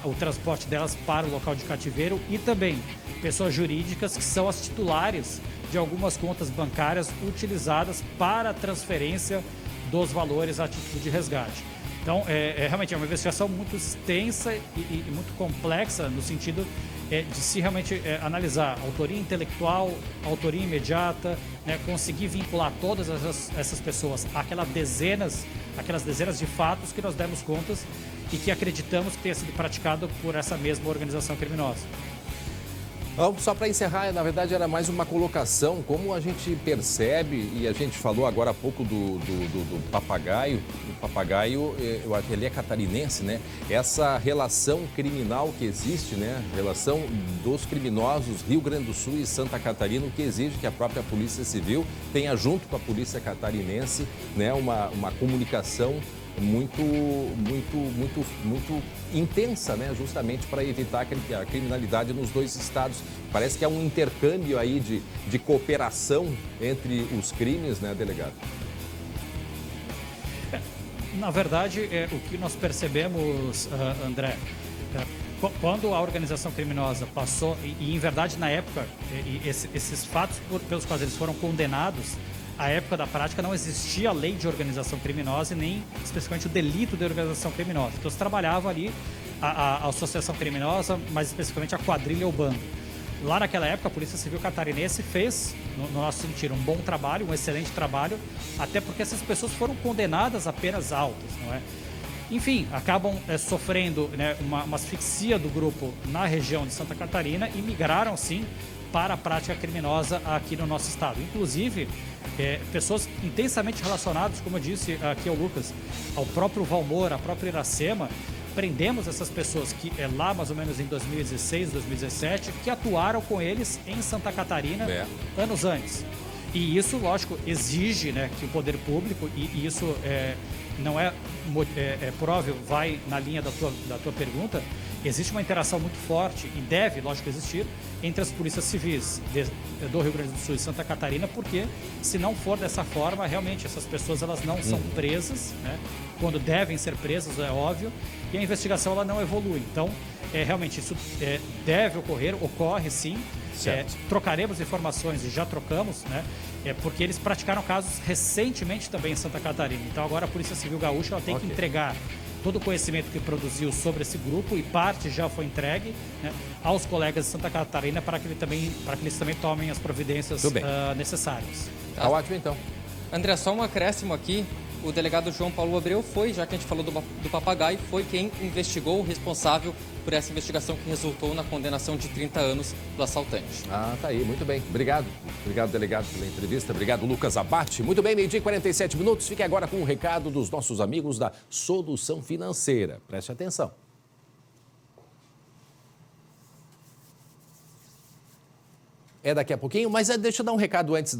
o transporte delas para o local de cativeiro, e também pessoas jurídicas que são as titulares de algumas contas bancárias utilizadas para a transferência dos valores a título de resgate. Então, realmente é uma investigação muito extensa e muito complexa no sentido de se realmente analisar autoria intelectual, autoria imediata, né, conseguir vincular todas essas pessoas àquelas dezenas de fatos que nós demos contas e que acreditamos que tenha sido praticado por essa mesma organização criminosa. Só para encerrar, na verdade era mais uma colocação, como a gente percebe, e a gente falou agora há pouco do papagaio, eu acho que ele é catarinense, né? Essa relação criminal que existe, né? Relação dos criminosos Rio Grande do Sul e Santa Catarina, que exige que a própria Polícia Civil tenha junto com a Polícia Catarinense, né, uma comunicação muito intensa, né? Justamente para evitar a criminalidade nos dois estados. Parece que há um intercâmbio aí de cooperação entre os crimes, né, delegado? Na verdade, o que nós percebemos, André, quando a organização criminosa passou, e em verdade na época, esses fatos pelos quais eles foram condenados, à época da prática não existia a lei de organização criminosa e nem especificamente o delito de organização criminosa. Então se trabalhava ali a associação criminosa, mais especificamente a quadrilha ou bando. Lá naquela época a Polícia Civil Catarinense fez, no nosso sentido, um bom trabalho, um excelente trabalho, até porque essas pessoas foram condenadas a penas altas, não é? Enfim, acabam sofrendo, né, uma asfixia do grupo na região de Santa Catarina e migraram sim para a prática criminosa aqui no nosso estado. Inclusive, pessoas intensamente relacionadas, como eu disse aqui ao Lucas, ao próprio Valmor, à própria Iracema. Prendemos essas pessoas que lá mais ou menos em 2016, 2017, que atuaram com eles em Santa Catarina anos antes. E isso, lógico, exige, né, que o poder público, e isso não por óbvio, vai na linha da tua pergunta, existe uma interação muito forte, e deve, lógico, existir, entre as polícias civis do Rio Grande do Sul e Santa Catarina, porque se não for dessa forma, realmente essas pessoas elas não são presas, né, quando devem ser presas, é óbvio, e a investigação ela não evolui. Então, realmente isso deve ocorrer, ocorre sim. Trocaremos informações e já trocamos, né? Porque eles praticaram casos recentemente também em Santa Catarina. Então agora a Polícia Civil Gaúcha ela tem que entregar todo o conhecimento que produziu sobre esse grupo e parte já foi entregue, né, aos colegas de Santa Catarina para que eles também tomem as providências necessárias. Tá ótimo, então. André, só um acréscimo aqui. O delegado João Paulo Abreu foi, já que a gente falou do papagaio, foi quem investigou o responsável por essa investigação que resultou na condenação de 30 anos do assaltante. Ah, tá aí, muito bem. Obrigado. Obrigado, delegado, pela entrevista. Obrigado, Lucas Abate. Muito bem, 12h e 47 minutos. Fique agora com o recado dos nossos amigos da Solução Financeira. Preste atenção. É daqui a pouquinho, mas deixa eu dar um recado antes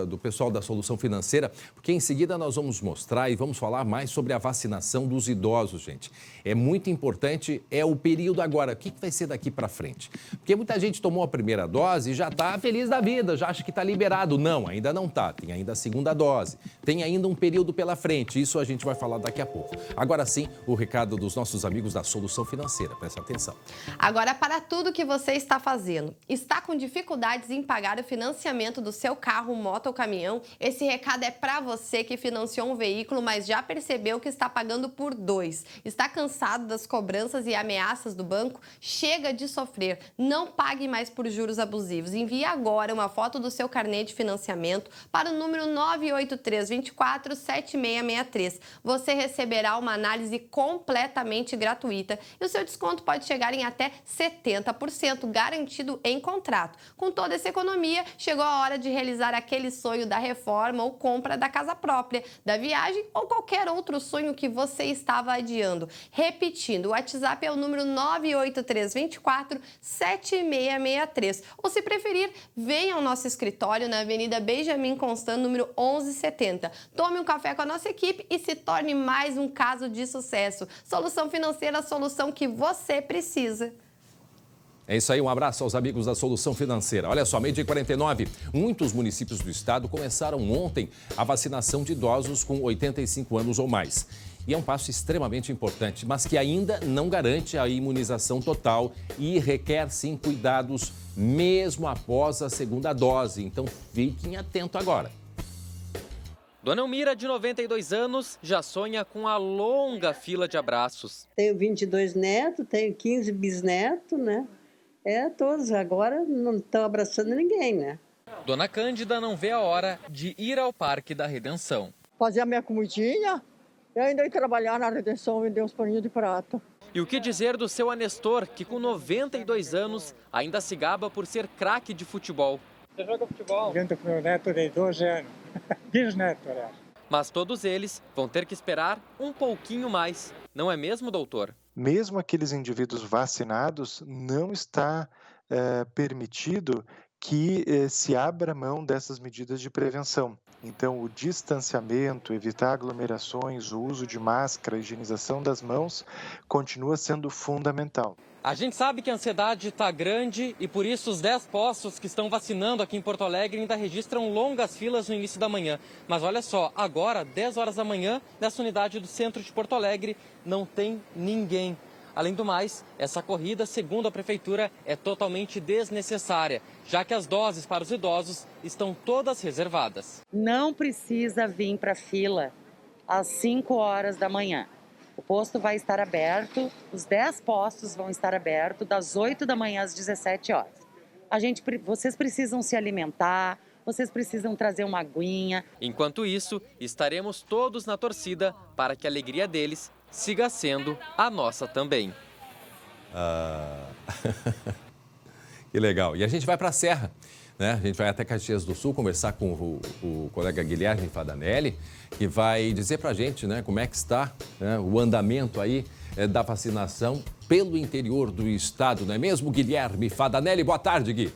do pessoal da Solução Financeira, porque em seguida nós vamos mostrar e vamos falar mais sobre a vacinação dos idosos, gente. É muito importante, é o período agora. O que vai ser daqui para frente? Porque muita gente tomou a primeira dose e já está feliz da vida, já acha que está liberado. Não, ainda não está. Tem ainda a segunda dose. Tem ainda um período pela frente. Isso a gente vai falar daqui a pouco. Agora sim, o recado dos nossos amigos da Solução Financeira. Presta atenção. Agora, para tudo que você está fazendo, está com dificuldades em pagar o financiamento do seu carro, moto ou caminhão? Esse recado é para você que financiou um veículo, mas já percebeu que está pagando por 2. Está cansado das cobranças e ameaças do banco? Chega de sofrer. Não pague mais por juros abusivos. Envie agora uma foto do seu carnê de financiamento para o número 983247663. Você receberá uma análise completamente gratuita e o seu desconto pode chegar em até 70%, garantido em contrato. Com toda essa economia, chegou a hora de realizar aquele sonho da reforma ou compra da casa própria, da viagem ou qualquer outro sonho que você estava adiando. Repetindo, o WhatsApp é o número 983247663. Ou, se preferir, venha ao nosso escritório na Avenida Benjamin Constant, número 1170. Tome um café com a nossa equipe e se torne mais um caso de sucesso. Solução Financeira, a solução que você precisa. É isso aí, um abraço aos amigos da Solução Financeira. Olha só, 12h e 49, muitos municípios do estado começaram ontem a vacinação de idosos com 85 anos ou mais. E é um passo extremamente importante, mas que ainda não garante a imunização total e requer, sim, cuidados mesmo após a segunda dose. Então, fiquem atentos agora. Dona Elmira, de 92 anos, já sonha com a longa fila de abraços. Tenho 22 netos, tenho 15 bisnetos, né? Todos agora não estão abraçando ninguém, né? Dona Cândida não vê a hora de ir ao Parque da Redenção. Fazer a minha comidinha e ainda ir trabalhar na Redenção, vender uns paninhos de prata. E o que dizer do seu Anestor, que com 92 anos ainda se gaba por ser craque de futebol. Você joga futebol? Junto com meu neto de 12 anos. Bisneto, aliás. Mas todos eles vão ter que esperar um pouquinho mais. Não é mesmo, doutor? Mesmo aqueles indivíduos vacinados, não está permitido que se abra mão dessas medidas de prevenção. Então, o distanciamento, evitar aglomerações, o uso de máscara, a higienização das mãos, continua sendo fundamental. A gente sabe que a ansiedade está grande e por isso os 10 postos que estão vacinando aqui em Porto Alegre ainda registram longas filas no início da manhã. Mas olha só, agora, 10 horas da manhã, nessa unidade do centro de Porto Alegre, não tem ninguém. Além do mais, essa corrida, segundo a Prefeitura, é totalmente desnecessária, já que as doses para os idosos estão todas reservadas. Não precisa vir para a fila às 5 horas da manhã. O posto vai estar aberto, os 10 postos vão estar abertos das 8 da manhã às 17 horas. Vocês precisam se alimentar, vocês precisam trazer uma aguinha. Enquanto isso, estaremos todos na torcida para que a alegria deles siga sendo a nossa também. Que legal. E a gente vai para a Serra, né? A gente vai até Caxias do Sul conversar com o colega Guilherme Fadanelli, que vai dizer para a gente, né, como é que está, né, o andamento aí da vacinação pelo interior do estado, não é mesmo, Guilherme Fadanelli? Boa tarde, Gui.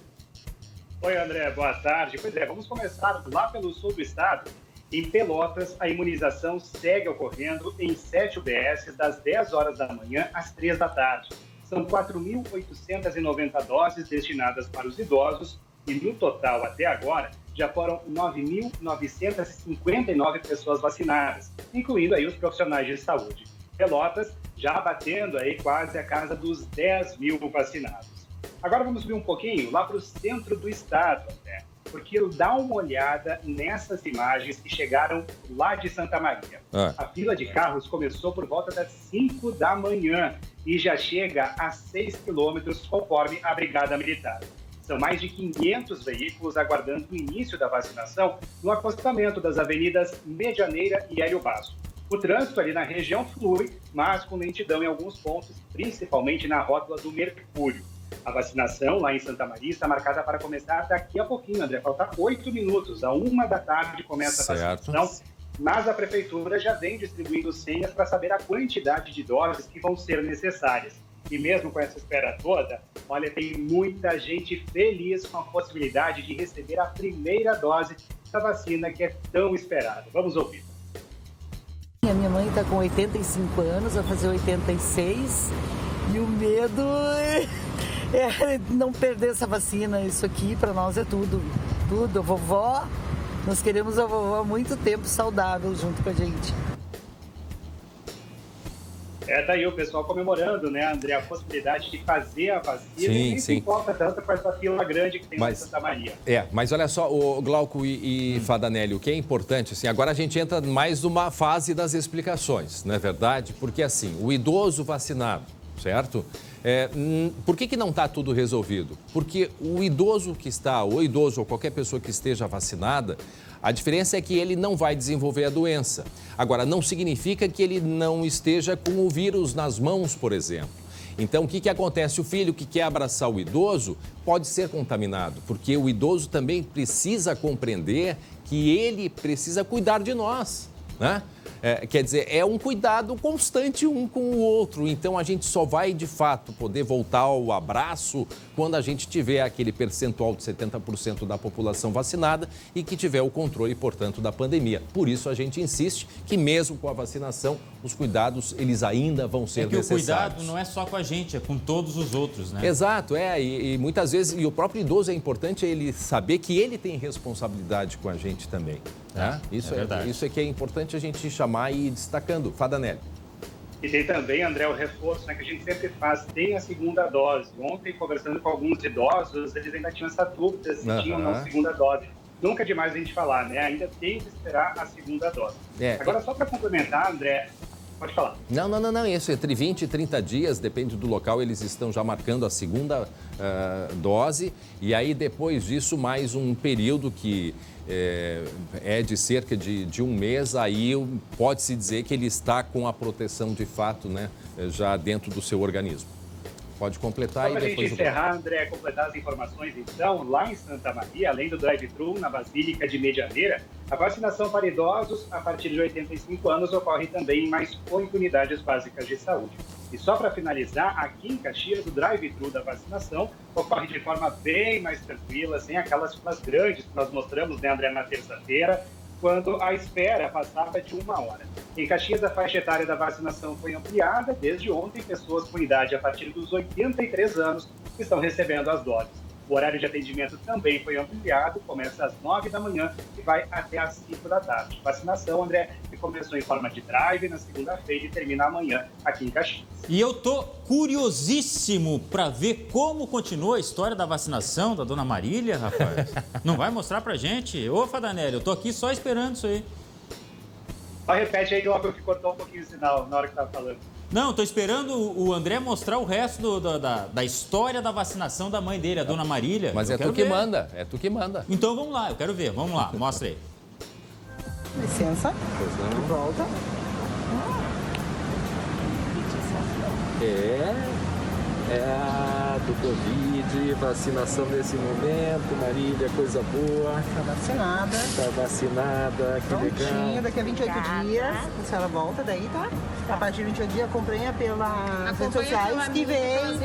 Oi, André, boa tarde. Pois é, vamos começar lá pelo sul do estado. Em Pelotas, a imunização segue ocorrendo em 7 UBS das 10 horas da manhã às 3 da tarde. São 4.890 doses destinadas para os idosos e, no total, até agora, já foram 9.959 pessoas vacinadas, incluindo aí os profissionais de saúde. Pelotas já batendo aí quase a casa dos 10 mil vacinados. Agora vamos subir um pouquinho lá para o centro do estado, André. porque dá uma olhada nessas imagens que chegaram lá de Santa Maria. A fila de carros começou por volta das 5 da manhã e já chega a 6 quilômetros, conforme a Brigada Militar. São mais de 500 veículos aguardando o início da vacinação no acostamento das avenidas Medianeira e Hélio Basso. O trânsito ali na região flui, mas com lentidão em alguns pontos, principalmente na rótula do Mercúrio. A vacinação lá em Santa Maria está marcada para começar daqui a pouquinho, André. Falta 8 minutos. À 1 da tarde começa a vacinação, mas a Prefeitura já vem distribuindo senhas para saber a quantidade de doses que vão ser necessárias. E mesmo com essa espera toda, olha, tem muita gente feliz com a possibilidade de receber a primeira dose da vacina que é tão esperada. Vamos ouvir. A minha mãe está com 85 anos, vai fazer 86, e o medo é não perder essa vacina. Isso aqui para nós é tudo, tudo. A vovó, nós queremos a vovó há muito tempo saudável junto com a gente. Tá aí o pessoal comemorando, né, André, a possibilidade de fazer a vacina. Sim, e nem se sim. importa tanto com essa fila grande que tem lá em Santa Maria. Mas olha só, o Glauco e Fadanelli, o que é importante, assim, agora a gente entra mais numa fase das explicações, não é verdade? Porque assim, o idoso vacinado, certo? Por que não está tudo resolvido? Porque o idoso que está, ou idoso ou qualquer pessoa que esteja vacinada, a diferença é que ele não vai desenvolver a doença. Agora, não significa que ele não esteja com o vírus nas mãos, por exemplo. Então, o que acontece? O filho que quer abraçar o idoso pode ser contaminado, porque o idoso também precisa compreender que ele precisa cuidar de nós, né? Quer dizer, é um cuidado constante um com o outro. Então, a gente só vai, de fato, poder voltar ao abraço quando a gente tiver aquele percentual de 70% da população vacinada e que tiver o controle, portanto, da pandemia. Por isso, a gente insiste que, mesmo com a vacinação, os cuidados, eles ainda vão ser necessários. O cuidado não é só com a gente, é com todos os outros, né? Exato, e muitas vezes, e o próprio idoso é importante ele saber que ele tem responsabilidade com a gente também. Né? Isso é que é importante a gente chamar e ir destacando. Fadanelli. E tem também, André, o reforço, né, que a gente sempre faz, tem a segunda dose. Ontem, conversando com alguns idosos, eles ainda tinham essa dúvida se tinham ou não segunda dose. Nunca é demais a gente falar, né? Ainda tem que esperar a segunda dose. Agora, só para complementar, André, pode falar. Não, isso entre 20 e 30 dias, depende do local, eles estão já marcando a segunda dose. E aí, depois disso, mais um período que é de cerca de um mês, aí pode-se dizer que ele está com a proteção de fato, né, já dentro do seu organismo. Pode completar e depois... Para a gente encerrar, André, completar as informações, então, lá em Santa Maria, além do drive-thru na Basílica de Medianeira, a vacinação para idosos a partir de 85 anos ocorre também em mais 8 unidades básicas de saúde. E só para finalizar, aqui em Caxias, o drive-thru da vacinação ocorre de forma bem mais tranquila, sem aquelas filas grandes que nós mostramos, né, André, na terça-feira, quando a espera passava de 1 hora. Em Caxias, a faixa etária da vacinação foi ampliada. Desde ontem, pessoas com idade a partir dos 83 anos estão recebendo as doses. O horário de atendimento também foi ampliado, começa às 9 da manhã e vai até às 5 da tarde. Vacinação, André, que começou em forma de drive na segunda-feira e termina amanhã aqui em Caxias. E eu tô curiosíssimo para ver como continua a história da vacinação da Dona Marília, rapaz. Não vai mostrar pra gente? Ô, Fadanelli, eu tô aqui só esperando isso aí. Só repete aí, logo que cortou um pouquinho o sinal na hora que tava falando. Não, tô esperando o André mostrar o resto da história da vacinação da mãe dele, a Dona Marília. Mas é tu que manda, é tu que manda. Então vamos lá, eu quero ver, vamos lá, mostra aí. Licença, de volta. Do Covid, vacinação nesse momento, Marília, coisa boa. Tá vacinada. Tá vacinada, que prontinho, legal. Daqui a 28 dias, a senhora volta daí, tá? A partir de 28 dias, acompanha pelas redes sociais que vem,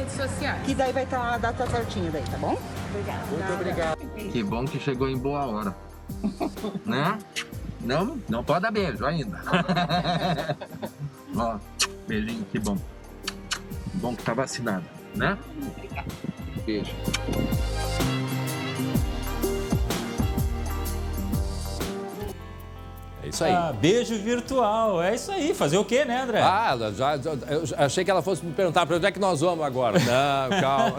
que daí vai estar a data certinha daí, tá bom? Obrigada. Muito obrigado. Que bom que chegou em boa hora. Né? Não pode dar beijo ainda. Ó, beijinho, que bom. Bom que tá vacinada, né? Beijo. É isso aí. Beijo virtual. É isso aí. Fazer o quê, né, André? Eu achei que ela fosse me perguntar para onde é que nós vamos agora. Não, calma.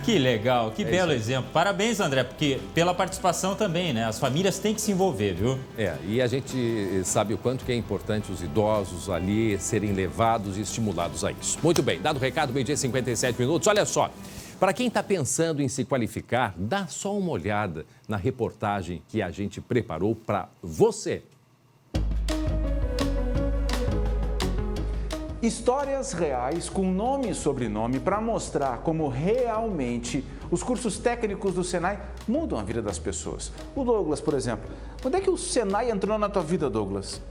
Que legal, que belo exemplo. Parabéns, André, porque pela participação também, né? As famílias têm que se envolver, viu? E a gente sabe o quanto que é importante os idosos ali serem levados e estimulados a isso. Muito bem, dado o recado, meio-dia e 57 minutos. Olha só, para quem está pensando em se qualificar, dá só uma olhada na reportagem que a gente preparou para você. Histórias reais com nome e sobrenome para mostrar como realmente os cursos técnicos do Senai mudam a vida das pessoas. O Douglas, por exemplo. Quando é que o Senai entrou na tua vida, Douglas?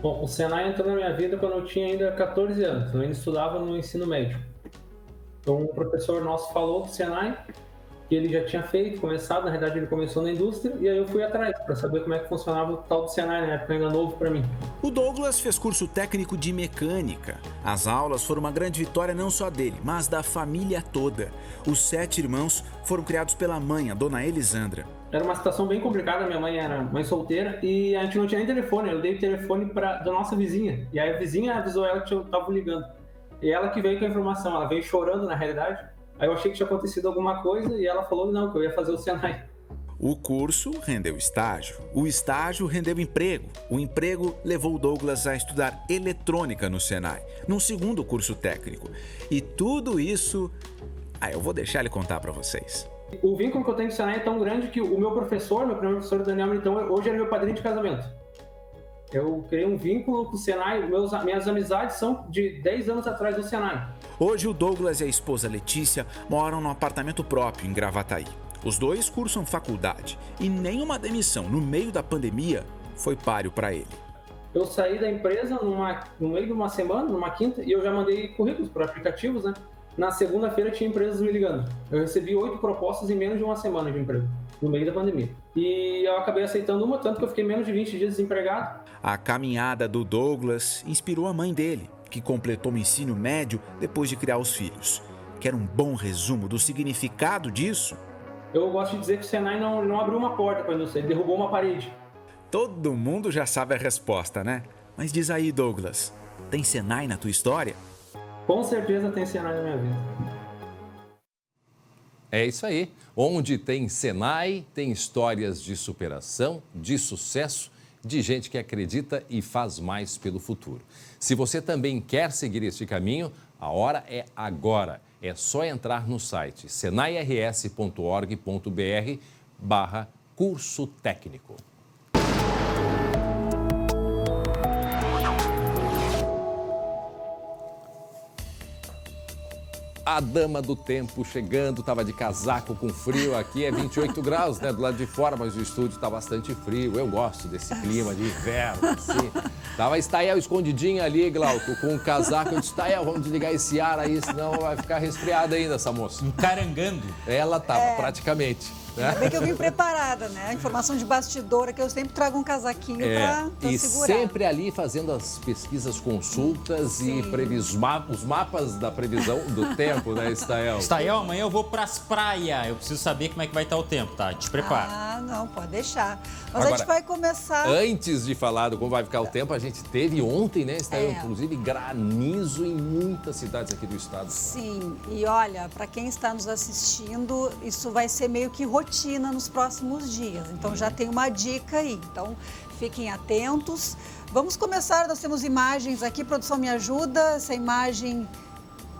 Bom, o Senai entrou na minha vida quando eu tinha ainda 14 anos. Eu ainda estudava no ensino médio. Então, um professor nosso falou do Senai, que ele já tinha começado, na verdade ele começou na indústria, e aí eu fui atrás para saber como é que funcionava o tal do Senai, na época ainda novo para mim. O Douglas fez curso técnico de mecânica. As aulas foram uma grande vitória não só dele, mas da família toda. Os 7 irmãos foram criados pela mãe, a dona Elisandra. Era uma situação bem complicada, minha mãe era mãe solteira e a gente não tinha nem telefone, eu dei o telefone da nossa vizinha, e aí a vizinha avisou ela que eu estava ligando. E ela que veio com a informação, ela veio chorando na realidade. Aí eu achei que tinha acontecido alguma coisa e ela falou não, que eu ia fazer o Senai. O curso rendeu estágio, o estágio rendeu emprego. O emprego levou o Douglas a estudar eletrônica no Senai, num segundo curso técnico. E tudo isso, eu vou deixar ele contar para vocês. O vínculo que eu tenho com o Senai é tão grande que o meu primeiro professor, Daniel Militão, hoje é meu padrinho de casamento. Eu criei um vínculo com o Senai, minhas amizades são de 10 anos atrás do Senai. Hoje o Douglas e a esposa Letícia moram num apartamento próprio em Gravataí. Os dois cursam faculdade e nenhuma demissão no meio da pandemia foi páreo para ele. Eu saí da empresa no meio de uma semana, numa quinta, e eu já mandei currículos para aplicativos, né? Na segunda-feira tinha empresas me ligando. Eu recebi 8 propostas em menos de uma semana de emprego, no meio da pandemia. E eu acabei aceitando uma, tanto que eu fiquei menos de 20 dias desempregado. A caminhada do Douglas inspirou a mãe dele, que completou o ensino médio depois de criar os filhos. Quer um bom resumo do significado disso? Eu gosto de dizer que o Senai não abriu uma porta para a indústria, ele derrubou uma parede. Todo mundo já sabe a resposta, né? Mas diz aí, Douglas, tem Senai na tua história? Com certeza tem Senai na minha vida. É isso aí. Onde tem Senai, tem histórias de superação, de sucesso, de gente que acredita e faz mais pelo futuro. Se você também quer seguir este caminho, a hora é agora. É só entrar no site senairs.org.br/curso técnico. A dama do tempo chegando, estava de casaco com frio, aqui é 28 graus, né, do lado de fora, mas o estúdio está bastante frio. Eu gosto desse clima de inverno, assim. Tava Stael escondidinha ali, Glauco, com o casaco. Eu disse, Stael, vamos desligar esse ar aí, senão vai ficar resfriada ainda essa moça. Encarangando. Ela tava, praticamente. Ainda bem que eu vim preparada, né? A informação de bastidor, que eu sempre trago um casaquinho pra e segurar. Sempre ali fazendo as pesquisas, consultas e os mapas da previsão do tempo, né, Stael? Stael, amanhã eu vou pras praias. Eu preciso saber como é que vai estar o tempo, tá? Te prepara. Ah, não, pode deixar. Mas Agora, a gente vai começar... Antes de falar do como vai ficar o tempo, a gente teve ontem, né, Stael, inclusive granizo em muitas cidades aqui do estado. Sim, e olha, para quem está nos assistindo, isso vai ser meio que rotina nos próximos dias. Então já tem uma dica aí. Então fiquem atentos. Vamos começar, nós temos imagens aqui, produção me ajuda, essa imagem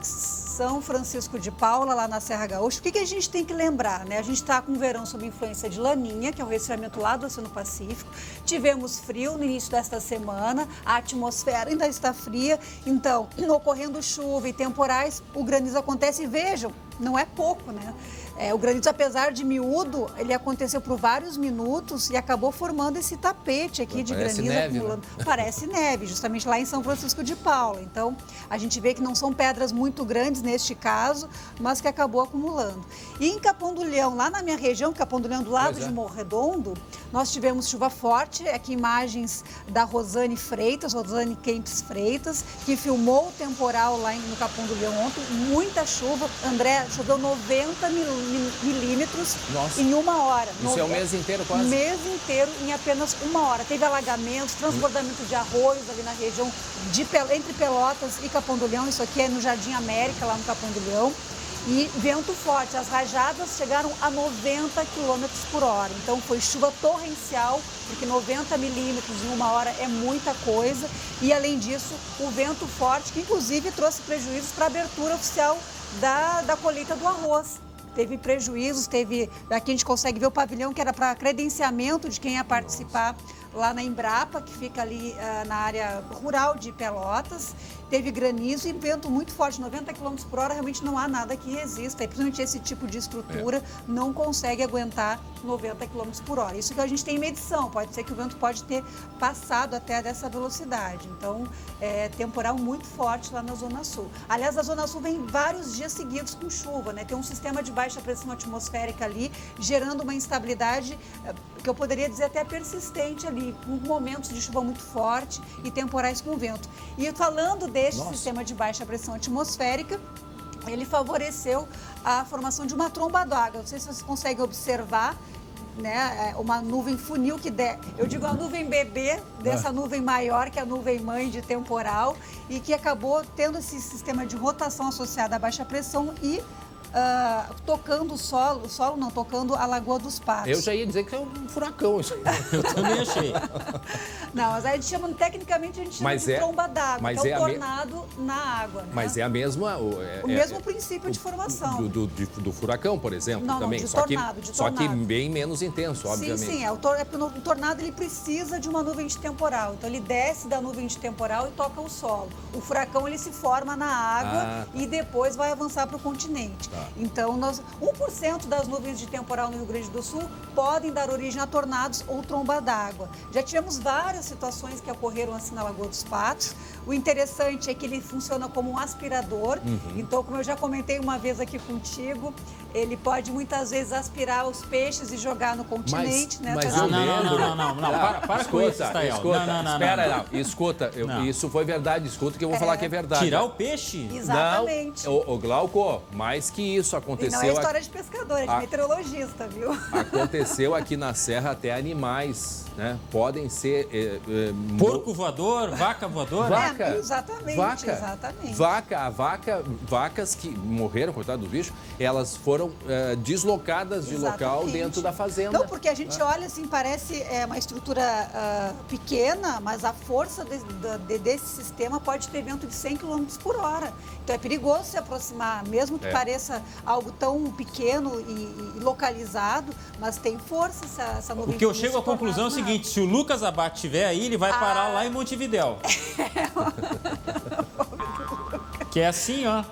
São Francisco de Paula, lá na Serra Gaúcha. O que a gente tem que lembrar, né? A gente está com o verão sob influência de Laninha, que é o resfriamento lá do Oceano Pacífico. Tivemos frio no início desta semana, a atmosfera ainda está fria. Então, ocorrendo chuva e temporais, o granizo acontece e vejam, não é pouco, né? O granizo, apesar de miúdo, ele aconteceu por vários minutos e acabou formando esse tapete aqui de granizo acumulando. Né? Parece neve, justamente lá em São Francisco de Paula. Então, a gente vê que não são pedras muito grandes neste caso, mas que acabou acumulando. E em Capão do Leão, lá na minha região, Capão do Leão do lado de Morro Redondo, nós tivemos chuva forte, aqui imagens da Rosane Kempis Freitas, que filmou o temporal lá no Capão do Leão ontem, muita chuva. André, choveu 90 milímetros em 1 hora. Isso é o mês inteiro quase? Mês inteiro em apenas 1 hora. Teve alagamentos, transbordamento de arroios ali na região entre Pelotas e Capão do Leão. Isso aqui é no Jardim América, lá no Capão do Leão. E vento forte, as rajadas chegaram a 90 km por hora. Então foi chuva torrencial, porque 90 milímetros em 1 hora é muita coisa. E além disso, o vento forte, que inclusive trouxe prejuízos para a abertura oficial da colheita do arroz. Teve prejuízos, daqui a gente consegue ver o pavilhão que era para credenciamento de quem ia participar lá na Embrapa, que fica ali na área rural de Pelotas. Teve granizo e vento muito forte, 90 km por hora, realmente não há nada que resista. E principalmente esse tipo de estrutura não consegue aguentar 90 km por hora. Isso que a gente tem medição, pode ser que o vento pode ter passado até dessa velocidade. Então, temporal muito forte lá na Zona Sul. Aliás, a Zona Sul vem vários dias seguidos com chuva, né? Tem um sistema de baixa pressão atmosférica ali, gerando uma instabilidade que eu poderia dizer até persistente ali, com momentos de chuva muito forte e temporais com vento. E falando deste sistema de baixa pressão atmosférica, ele favoreceu a formação de uma tromba d'água. Não sei se vocês conseguem observar, né, uma nuvem funil eu digo a nuvem bebê dessa nuvem maior, que é a nuvem mãe de temporal, e que acabou tendo esse sistema de rotação associado à baixa pressão e tocando tocando a Lagoa dos Patos. Eu já ia dizer que é um furacão isso. Eu também achei. Não, mas a gente chama, tecnicamente a gente chama de tromba d'água, que é um tornado na água. Né? Mas é a mesma... O mesmo princípio de formação. Do furacão, por exemplo, não, também. Não, de tornado. Só que bem menos intenso, obviamente. Sim, o tornado ele precisa de uma nuvem de temporal. Então ele desce da nuvem de temporal e toca o solo. O furacão ele se forma na água e depois vai avançar para o continente. Então, 1% das nuvens de temporal no Rio Grande do Sul podem dar origem a tornados ou tromba d'água. Já tivemos várias situações que ocorreram assim na Lagoa dos Patos. O interessante é que ele funciona como um aspirador. Então, como eu já comentei uma vez aqui contigo, ele pode muitas vezes aspirar os peixes e jogar no continente. Não. Para com isso, Stael. Escuta, isso foi verdade. Escuta que eu vou falar que é verdade. Tirar o peixe? Exatamente. Não, Glauco, mais que isso aconteceu. E não é história de pescador, é de meteorologista, viu? Aconteceu aqui na Serra até animais, né? Podem ser... porco voador, vaca voadora? Exatamente. Vacas que morreram, coitado do bicho, elas foram deslocadas de local dentro da fazenda. Não, porque a gente olha assim, parece uma estrutura pequena, mas a força desse sistema pode ter vento de 100 km por hora. Então é perigoso se aproximar, mesmo que pareça algo tão pequeno e localizado, mas tem força essa nuvem. O que eu chego à conclusão é o seguinte, se o Lucas Abate estiver aí, ele vai parar lá em Montevidéu. Que é assim, ó.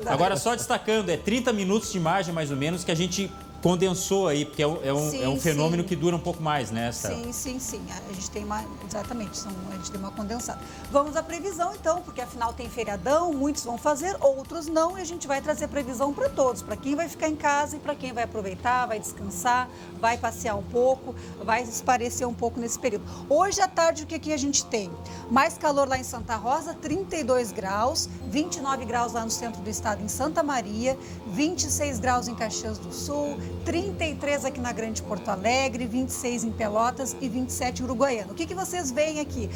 Agora, só destacando, 30 minutos de imagem, mais ou menos, que a gente condensou aí, porque é um fenômeno que dura um pouco mais, né? Sim. A gente tem exatamente, a gente tem uma condensada. Vamos à previsão, então, porque afinal tem feriadão, muitos vão fazer, outros não, e a gente vai trazer previsão para todos, para quem vai ficar em casa e para quem vai aproveitar, vai descansar, vai passear um pouco, vai esparecer um pouco nesse período. Hoje à tarde, o que a gente tem? Mais calor lá em Santa Rosa, 32 graus, 29 graus lá no centro do estado, em Santa Maria, 26 graus em Caxias do Sul, 33 aqui na Grande Porto Alegre, 26 em Pelotas e 27 em Uruguaiana. O que vocês veem aqui?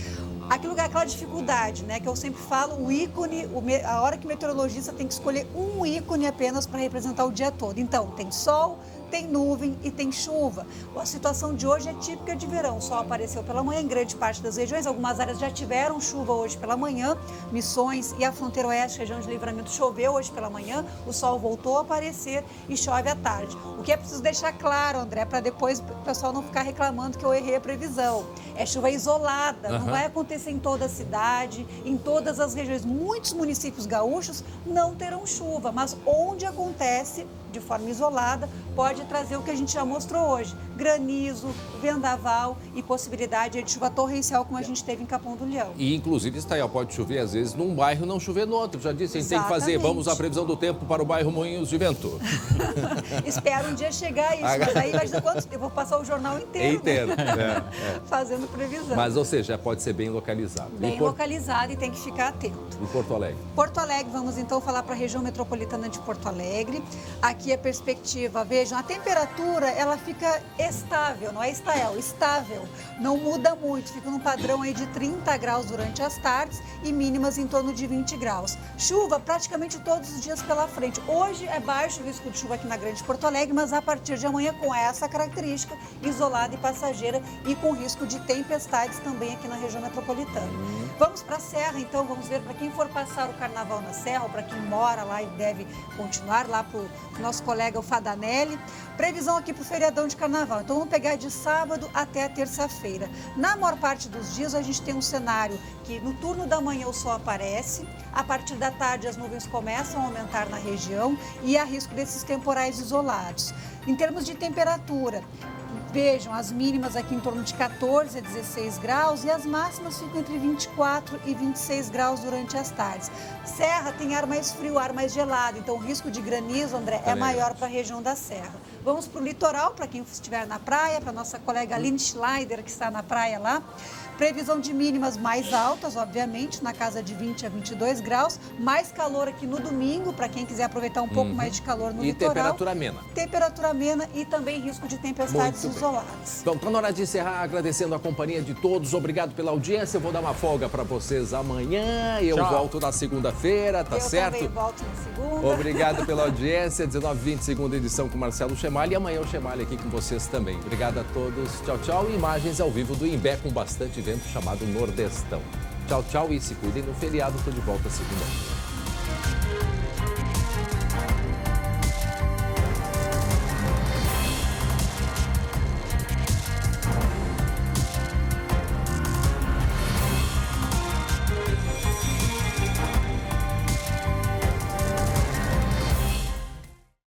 Aquela dificuldade, né? Que eu sempre falo, o ícone, a hora que o meteorologista tem que escolher um ícone apenas para representar o dia todo. Então, tem sol, tem nuvem e tem chuva. A situação de hoje é típica de verão. O sol apareceu pela manhã em grande parte das regiões. Algumas áreas já tiveram chuva hoje pela manhã. Missões e a fronteira oeste, região de Livramento, choveu hoje pela manhã. O sol voltou a aparecer e chove à tarde. O que é preciso deixar claro, André, para depois o pessoal não ficar reclamando que eu errei a previsão. É chuva isolada, não vai acontecer em toda a cidade, em todas as regiões. Muitos municípios gaúchos não terão chuva, mas onde acontece, de forma isolada, pode trazer o que a gente já mostrou hoje, granizo, vendaval e possibilidade de chuva torrencial, como a gente teve em Capão do Leão. E, inclusive, Estaial, pode chover, às vezes, num bairro, não chover no outro. Já disse, a gente tem que fazer. Vamos à previsão do tempo para o bairro Moinhos de Vento. Espero um dia chegar a isso, mas aí imagina quanto eu vou passar o jornal inteiro. Né? Fazendo previsão. Mas, ou seja, pode ser bem localizado. Bem localizado e tem que ficar atento. E Porto Alegre? Porto Alegre, vamos então falar para a região metropolitana de Porto Alegre. Aqui a perspectiva, vejam, a temperatura ela fica estável, não é estável, não muda muito, fica num padrão aí de 30 graus durante as tardes e mínimas em torno de 20 graus. Chuva praticamente todos os dias pela frente. Hoje é baixo o risco de chuva aqui na Grande Porto Alegre, mas a partir de amanhã com essa característica, isolada e passageira e com risco de tempestades também aqui na região metropolitana. Vamos para a Serra, então, vamos ver para quem for passar o carnaval na Serra, ou para quem mora lá e deve continuar lá para o nosso colega o Fadanelli. Previsão aqui para o feriadão de carnaval. Então, vamos pegar de sábado até a terça-feira. Na maior parte dos dias, a gente tem um cenário que no turno da manhã o sol aparece, a partir da tarde as nuvens começam a aumentar na região e há risco desses temporais isolados. Em termos de temperatura, vejam, as mínimas aqui em torno de 14 a 16 graus e as máximas ficam entre 24 e 26 graus durante as tardes. Serra tem ar mais frio, ar mais gelado, então o risco de granizo, André, é maior para a região da Serra. Vamos para o litoral, para quem estiver na praia, para a nossa colega Aline Schleider, que está na praia lá. Previsão de mínimas mais altas, obviamente, na casa de 20 a 22 graus. Mais calor aqui no domingo, para quem quiser aproveitar um pouco mais de calor no litoral. E temperatura amena. Temperatura amena e também risco de tempestades isoladas. Então, está na hora de encerrar, agradecendo a companhia de todos. Obrigado pela audiência. Eu vou dar uma folga para vocês amanhã. Eu volto na segunda-feira, tá certo? Eu também volto na segunda. Obrigado pela audiência. 19h20, segunda edição com Marcelo Chemalha. E amanhã o Chemalha aqui com vocês também. Obrigado a todos. Tchau, tchau. Imagens ao vivo do Imbé com bastante evento chamado Nordestão. Tchau, tchau e se cuidem. No feriado, estou de volta segunda.